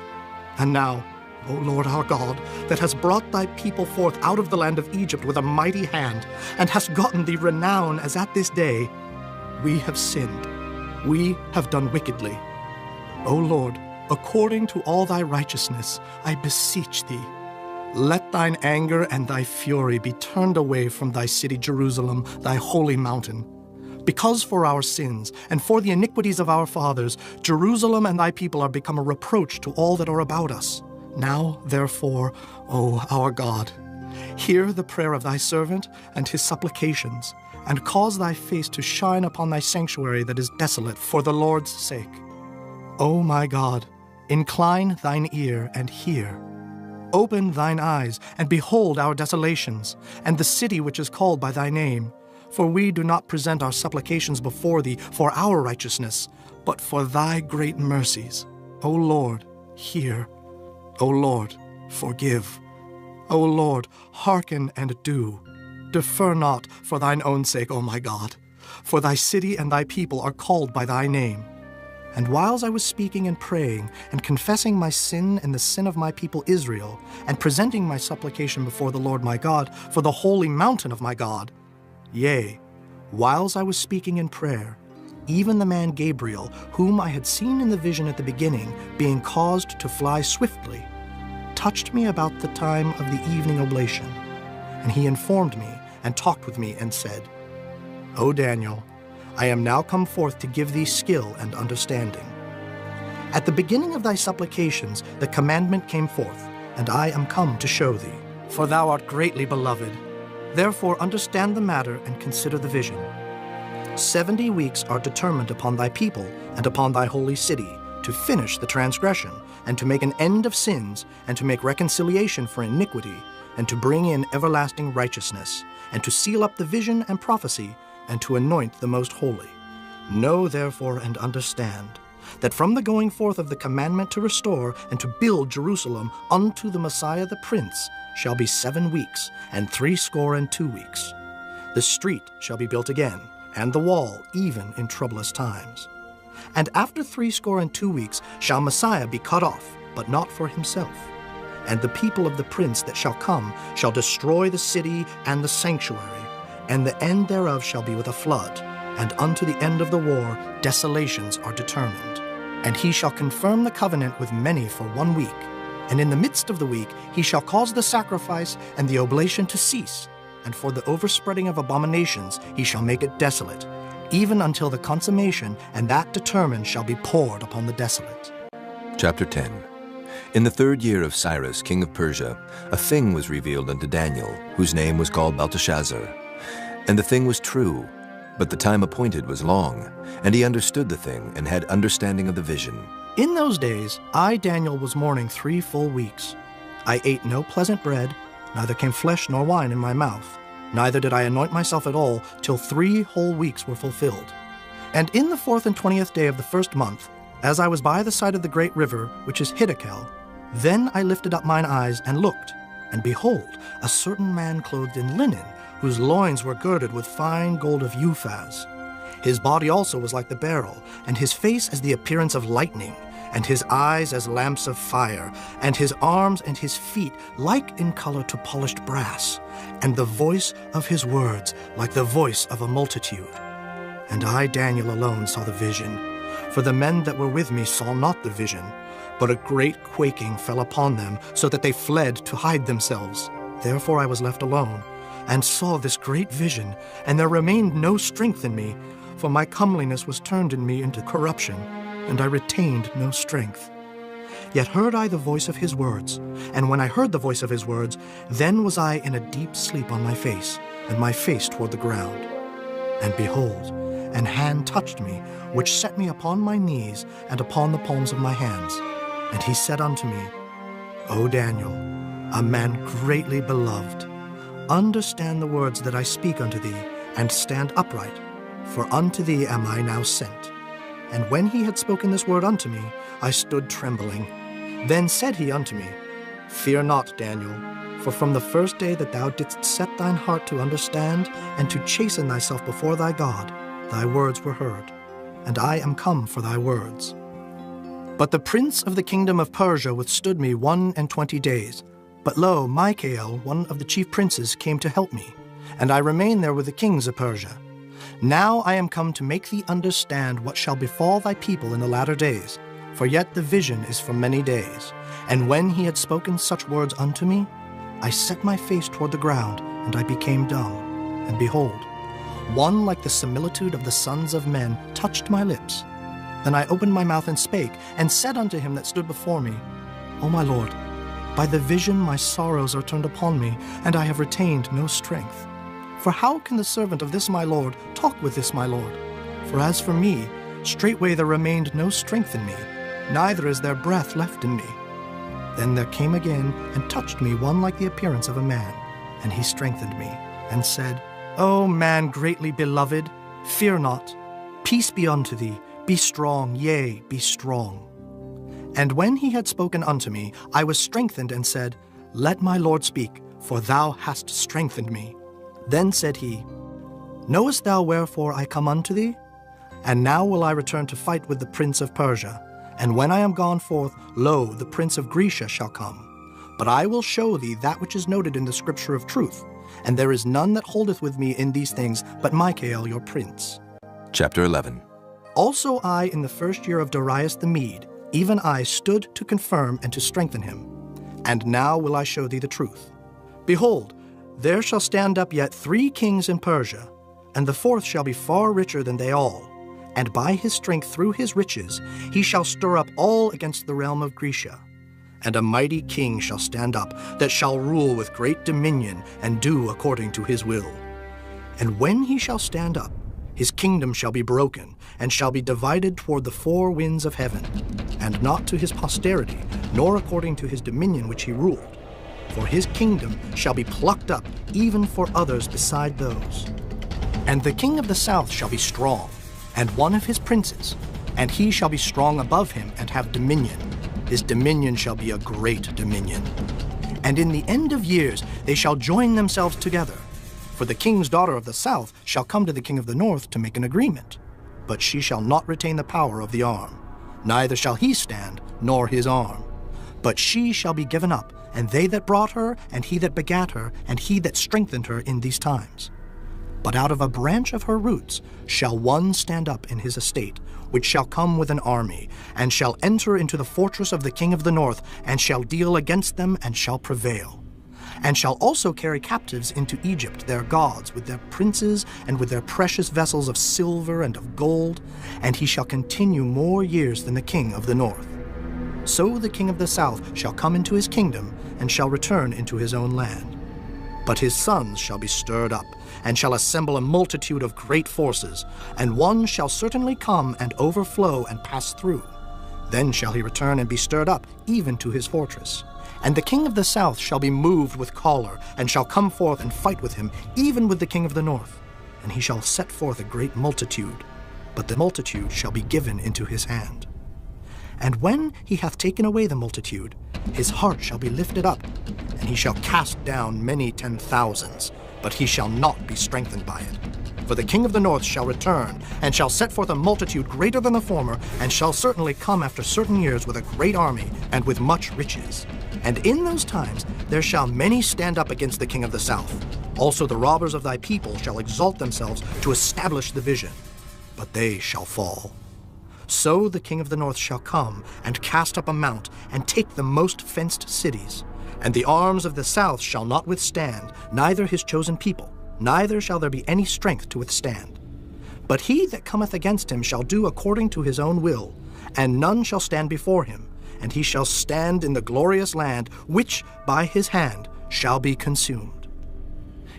And now, O Lord our God, that hast brought thy people forth out of the land of Egypt with a mighty hand, and hast gotten thee renown as at this day, we have sinned, we have done wickedly. O Lord, according to all thy righteousness, I beseech thee, let thine anger and thy fury be turned away from thy city Jerusalem, thy holy mountain. Because for our sins and for the iniquities of our fathers, Jerusalem and thy people are become a reproach to all that are about us. Now, therefore, O our God, hear the prayer of thy servant and his supplications, and cause thy face to shine upon thy sanctuary that is desolate for the Lord's sake. O my God, incline thine ear and hear. Open thine eyes, and behold our desolations, and the city which is called by thy name. For we do not present our supplications before thee for our righteousness, but for thy great mercies. O Lord, hear. O Lord, forgive. O Lord, hearken and do. Defer not for thine own sake, O my God. For thy city and thy people are called by thy name. And whiles I was speaking and praying, and confessing my sin and the sin of my people Israel, and presenting my supplication before the Lord my God for the holy mountain of my God, yea, whiles I was speaking in prayer, even the man Gabriel, whom I had seen in the vision at the beginning, being caused to fly swiftly, touched me about the time of the evening oblation. And he informed me, and talked with me, and said, O Daniel, I am now come forth to give thee skill and understanding. At the beginning of thy supplications the commandment came forth, and I am come to show thee. For thou art greatly beloved. Therefore understand the matter and consider the vision. 70 weeks are determined upon thy people and upon thy holy city, to finish the transgression, and to make an end of sins, and to make reconciliation for iniquity, and to bring in everlasting righteousness, and to seal up the vision and prophecy, and to anoint the most holy. Know therefore and understand, that from the going forth of the commandment to restore and to build Jerusalem unto the Messiah the Prince shall be 7 weeks, and 62 weeks. The street shall be built again, and the wall even in troublous times. And after 62 weeks shall Messiah be cut off, but not for himself. And the people of the prince that shall come shall destroy the city and the sanctuary, and the end thereof shall be with a flood, and unto the end of the war desolations are determined. And he shall confirm the covenant with many for 1 week, and in the midst of the week he shall cause the sacrifice and the oblation to cease, and for the overspreading of abominations he shall make it desolate, even until the consummation, and that determined shall be poured upon the desolate. Chapter 10. In the 3rd year of Cyrus, king of Persia, a thing was revealed unto Daniel, whose name was called Belteshazzar. And the thing was true, but the time appointed was long, and he understood the thing and had understanding of the vision. In those days, I, Daniel, was mourning 3 full weeks. I ate no pleasant bread, neither came flesh nor wine in my mouth, neither did I anoint myself at all, till 3 whole weeks were fulfilled. And in the 4th and 20th day of the 1st month, as I was by the side of the great river, which is Hiddekel, then I lifted up mine eyes and looked, and behold, a certain man clothed in linen, whose loins were girded with fine gold of Uphaz. His body also was like the beryl, and his face as the appearance of lightning, and his eyes as lamps of fire, and his arms and his feet like in color to polished brass, and the voice of his words like the voice of a multitude. And I, Daniel, alone saw the vision, for the men that were with me saw not the vision, but a great quaking fell upon them, so that they fled to hide themselves. Therefore I was left alone, and saw this great vision, and there remained no strength in me, for my comeliness was turned in me into corruption, and I retained no strength. Yet heard I the voice of his words, and when I heard the voice of his words, then was I in a deep sleep on my face, and my face toward the ground. And behold, an hand touched me, which set me upon my knees and upon the palms of my hands. And he said unto me, O Daniel, a man greatly beloved, understand the words that I speak unto thee, and stand upright, for unto thee am I now sent. And when he had spoken this word unto me, I stood trembling. Then said he unto me, Fear not, Daniel, for from the first day that thou didst set thine heart to understand and to chasten thyself before thy God, thy words were heard, and I am come for thy words. But the prince of the kingdom of Persia withstood me 21 days. But lo, Michael, one of the chief princes, came to help me, and I remained there with the kings of Persia. Now I am come to make thee understand what shall befall thy people in the latter days, for yet the vision is for many days. And when he had spoken such words unto me, I set my face toward the ground, and I became dumb. And behold, one like the similitude of the sons of men touched my lips. Then I opened my mouth and spake, and said unto him that stood before me, O my Lord, by the vision my sorrows are turned upon me, and I have retained no strength. For how can the servant of this my Lord talk with this my Lord? For as for me, straightway there remained no strength in me, neither is there breath left in me. Then there came again and touched me one like the appearance of a man, and he strengthened me, and said, O man greatly beloved, fear not. Peace be unto thee, be strong, yea, be strong. And when he had spoken unto me, I was strengthened, and said, Let my Lord speak, for thou hast strengthened me. Then said he, Knowest thou wherefore I come unto thee? And now will I return to fight with the prince of Persia. And when I am gone forth, lo, the prince of Grecia shall come. But I will show thee that which is noted in the scripture of truth, and there is none that holdeth with me in these things but Michael your prince. Chapter 11. Also I, in the 1st year of Darius the Mede, even I stood to confirm and to strengthen him. And now will I show thee the truth. Behold, there shall stand up yet 3 kings in Persia, and the 4th shall be far richer than they all. And by his strength through his riches he shall stir up all against the realm of Grecia. And a mighty king shall stand up, that shall rule with great dominion, and do according to his will. And when he shall stand up, his kingdom shall be broken, and shall be divided toward the 4 winds of heaven, and not to his posterity, nor according to his dominion which he ruled. For his kingdom shall be plucked up, even for others beside those. And the king of the south shall be strong, and one of his princes, and he shall be strong above him, and have dominion. His dominion shall be a great dominion. And in the end of years they shall join themselves together. For the king's daughter of the south shall come to the king of the north to make an agreement. But she shall not retain the power of the arm, neither shall he stand, nor his arm. But she shall be given up, and they that brought her, and he that begat her, and he that strengthened her in these times. But out of a branch of her roots shall one stand up in his estate, which shall come with an army, and shall enter into the fortress of the king of the north, and shall deal against them, and shall prevail. And shall also carry captives into Egypt their gods, with their princes, and with their precious vessels of silver and of gold, and he shall continue more years than the king of the north. So the king of the south shall come into his kingdom, and shall return into his own land. But his sons shall be stirred up, and shall assemble a multitude of great forces, and one shall certainly come and overflow and pass through. Then shall he return and be stirred up, even to his fortress. And the king of the south shall be moved with choler, and shall come forth and fight with him, even with the king of the north. And he shall set forth a great multitude, but the multitude shall be given into his hand. And when he hath taken away the multitude, his heart shall be lifted up, and he shall cast down many 10,000s, but he shall not be strengthened by it. For the king of the north shall return, and shall set forth a multitude greater than the former, and shall certainly come after certain years with a great army, and with much riches. And in those times there shall many stand up against the king of the south. Also the robbers of thy people shall exalt themselves to establish the vision, but they shall fall. So the king of the north shall come, and cast up a mount, and take the most fenced cities. And the arms of the south shall not withstand, neither his chosen people, neither shall there be any strength to withstand. But he that cometh against him shall do according to his own will, and none shall stand before him, and he shall stand in the glorious land, which by his hand shall be consumed.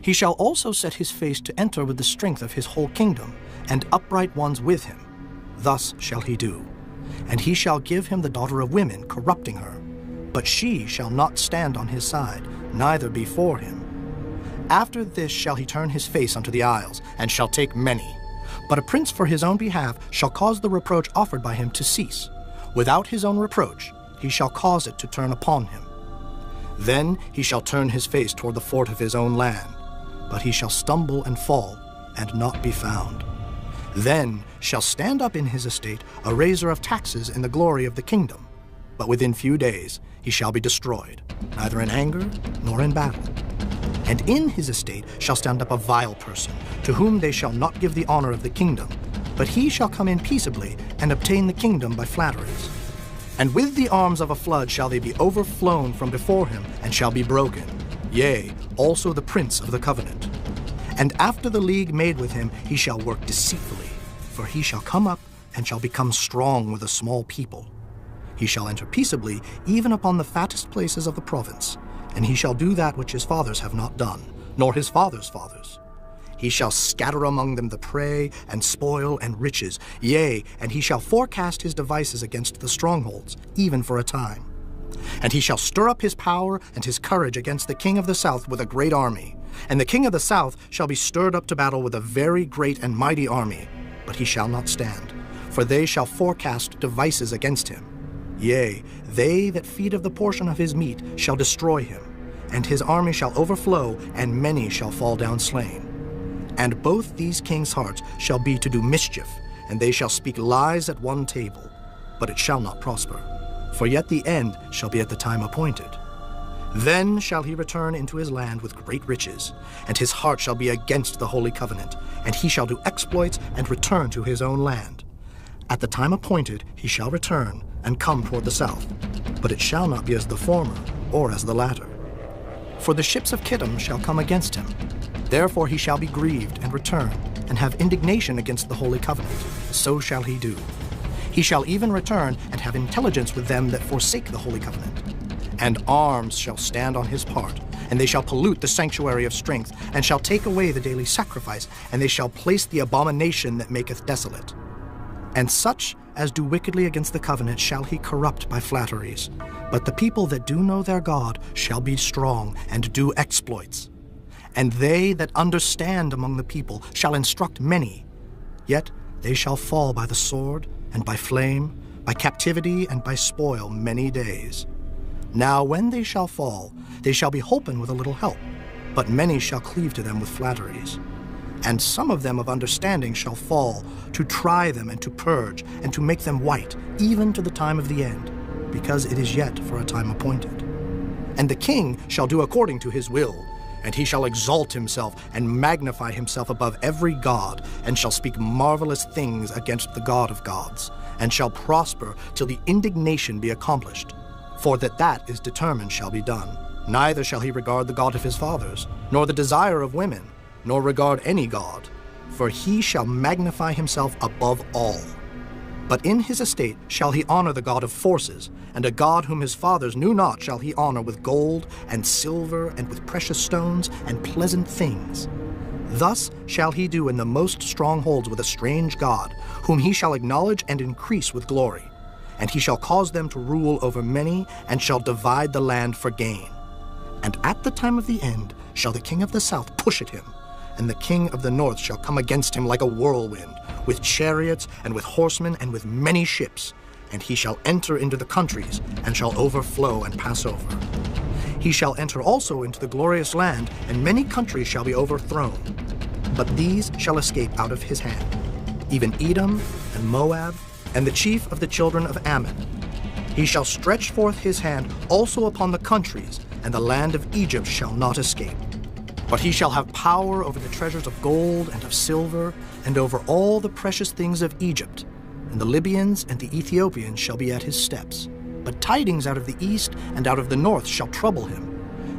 He shall also set his face to enter with the strength of his whole kingdom, and upright ones with him. Thus shall he do. And he shall give him the daughter of women, corrupting her. But she shall not stand on his side, neither before him. After this shall he turn his face unto the isles, and shall take many. But a prince for his own behalf shall cause the reproach offered by him to cease. Without his own reproach, he shall cause it to turn upon him. Then he shall turn his face toward the fort of his own land, but he shall stumble and fall, and not be found. Then shall stand up in his estate a raiser of taxes in the glory of the kingdom. But within few days he shall be destroyed, neither in anger nor in battle. And in his estate shall stand up a vile person, to whom they shall not give the honor of the kingdom, but he shall come in peaceably and obtain the kingdom by flatteries. And with the arms of a flood shall they be overflown from before him, and shall be broken, yea, also the prince of the covenant. And after the league made with him, he shall work deceitfully, for he shall come up and shall become strong with a small people. He shall enter peaceably even upon the fattest places of the province, and he shall do that which his fathers have not done, nor his fathers' fathers. He shall scatter among them the prey and spoil and riches, yea, and he shall forecast his devices against the strongholds, even for a time. And he shall stir up his power and his courage against the king of the south with a great army. And the king of the south shall be stirred up to battle with a very great and mighty army, but he shall not stand, for they shall forecast devices against him. Yea, they that feed of the portion of his meat shall destroy him, and his army shall overflow, and many shall fall down slain. And both these kings' hearts shall be to do mischief, and they shall speak lies at one table, but it shall not prosper. For yet the end shall be at the time appointed. Then shall he return into his land with great riches, and his heart shall be against the holy covenant, and he shall do exploits and return to his own land. At the time appointed he shall return and come toward the south, but it shall not be as the former or as the latter. For the ships of Kittim shall come against him. Therefore he shall be grieved and return, and have indignation against the holy covenant. So shall he do. He shall even return and have intelligence with them that forsake the holy covenant. And arms shall stand on his part, and they shall pollute the sanctuary of strength, and shall take away the daily sacrifice, and they shall place the abomination that maketh desolate. And such as do wickedly against the covenant shall he corrupt by flatteries. But the people that do know their God shall be strong and do exploits. And they that understand among the people shall instruct many. Yet they shall fall by the sword, and by flame, by captivity, and by spoil many days. Now when they shall fall, they shall be holpen with a little help, but many shall cleave to them with flatteries. And some of them of understanding shall fall, to try them and to purge, and to make them white, even to the time of the end, because it is yet for a time appointed. And the king shall do according to his will, and he shall exalt himself and magnify himself above every god, and shall speak marvelous things against the God of gods, and shall prosper till the indignation be accomplished. For that is determined shall be done. Neither shall he regard the God of his fathers, nor the desire of women, nor regard any god, for he shall magnify himself above all. But in his estate shall he honor the God of forces, and a God whom his fathers knew not shall he honor with gold and silver and with precious stones and pleasant things. Thus shall he do in the most strongholds with a strange God, whom he shall acknowledge and increase with glory. And he shall cause them to rule over many, and shall divide the land for gain. And at the time of the end shall the king of the south push at him, and the king of the north shall come against him like a whirlwind, with chariots and with horsemen and with many ships. And he shall enter into the countries, and shall overflow and pass over. He shall enter also into the glorious land, and many countries shall be overthrown. But these shall escape out of his hand, even Edom and Moab, and the chief of the children of Ammon. He shall stretch forth his hand also upon the countries, and the land of Egypt shall not escape. But he shall have power over the treasures of gold and of silver, and over all the precious things of Egypt. And the Libyans and the Ethiopians shall be at his steps. But tidings out of the east and out of the north shall trouble him.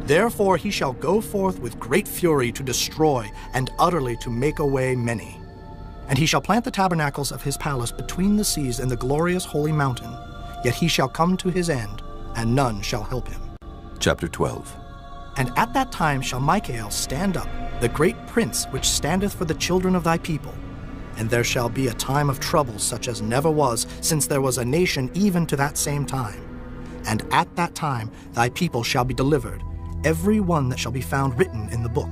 Therefore he shall go forth with great fury to destroy, and utterly to make away many. And he shall plant the tabernacles of his palace between the seas and the glorious holy mountain. Yet he shall come to his end, and none shall help him. Chapter 12. And at that time shall Michael stand up, the great prince which standeth for the children of thy people. And there shall be a time of trouble such as never was, since there was a nation even to that same time. And at that time thy people shall be delivered, every one that shall be found written in the book.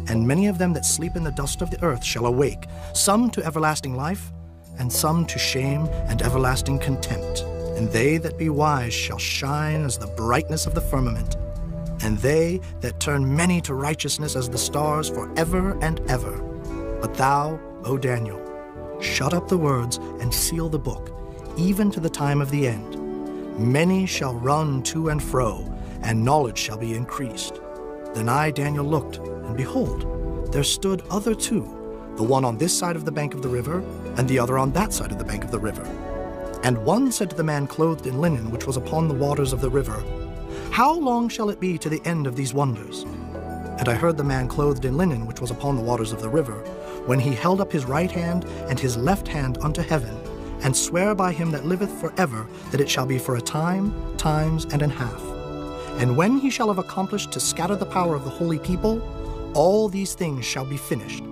And many of them that sleep in the dust of the earth shall awake, some to everlasting life, and some to shame and everlasting contempt. And they that be wise shall shine as the brightness of the firmament, and they that turn many to righteousness as the stars forever and ever. But thou, O Daniel, shut up the words and seal the book, even to the time of the end. Many shall run to and fro, and knowledge shall be increased. Then I, Daniel, looked, and behold, there stood other two, the one on this side of the bank of the river, and the other on that side of the bank of the river. And one said to the man clothed in linen, which was upon the waters of the river, How long shall it be to the end of these wonders? And I heard the man clothed in linen, which was upon the waters of the river, when he held up his right hand and his left hand unto heaven, and sware by him that liveth forever, that it shall be for a time, times, and an half. And when he shall have accomplished to scatter the power of the holy people, all these things shall be finished.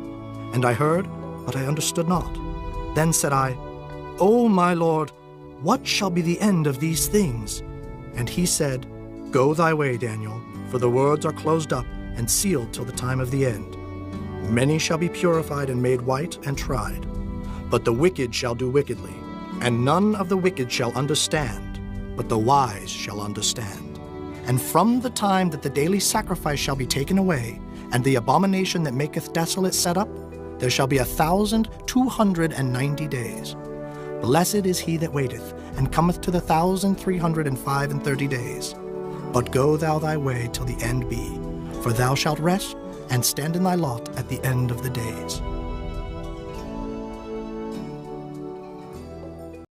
And I heard, but I understood not. Then said I, O my Lord, what shall be the end of these things? And he said, Go thy way, Daniel, for the words are closed up and sealed till the time of the end. Many shall be purified and made white and tried. But the wicked shall do wickedly, and none of the wicked shall understand, but the wise shall understand. And from the time that the daily sacrifice shall be taken away, and the abomination that maketh desolate set up, there shall be 1,290 days. Blessed is he that waiteth, and cometh to the 1,335 days. But go thou thy way till the end be, for thou shalt rest, and stand in thy lot at the end of the days.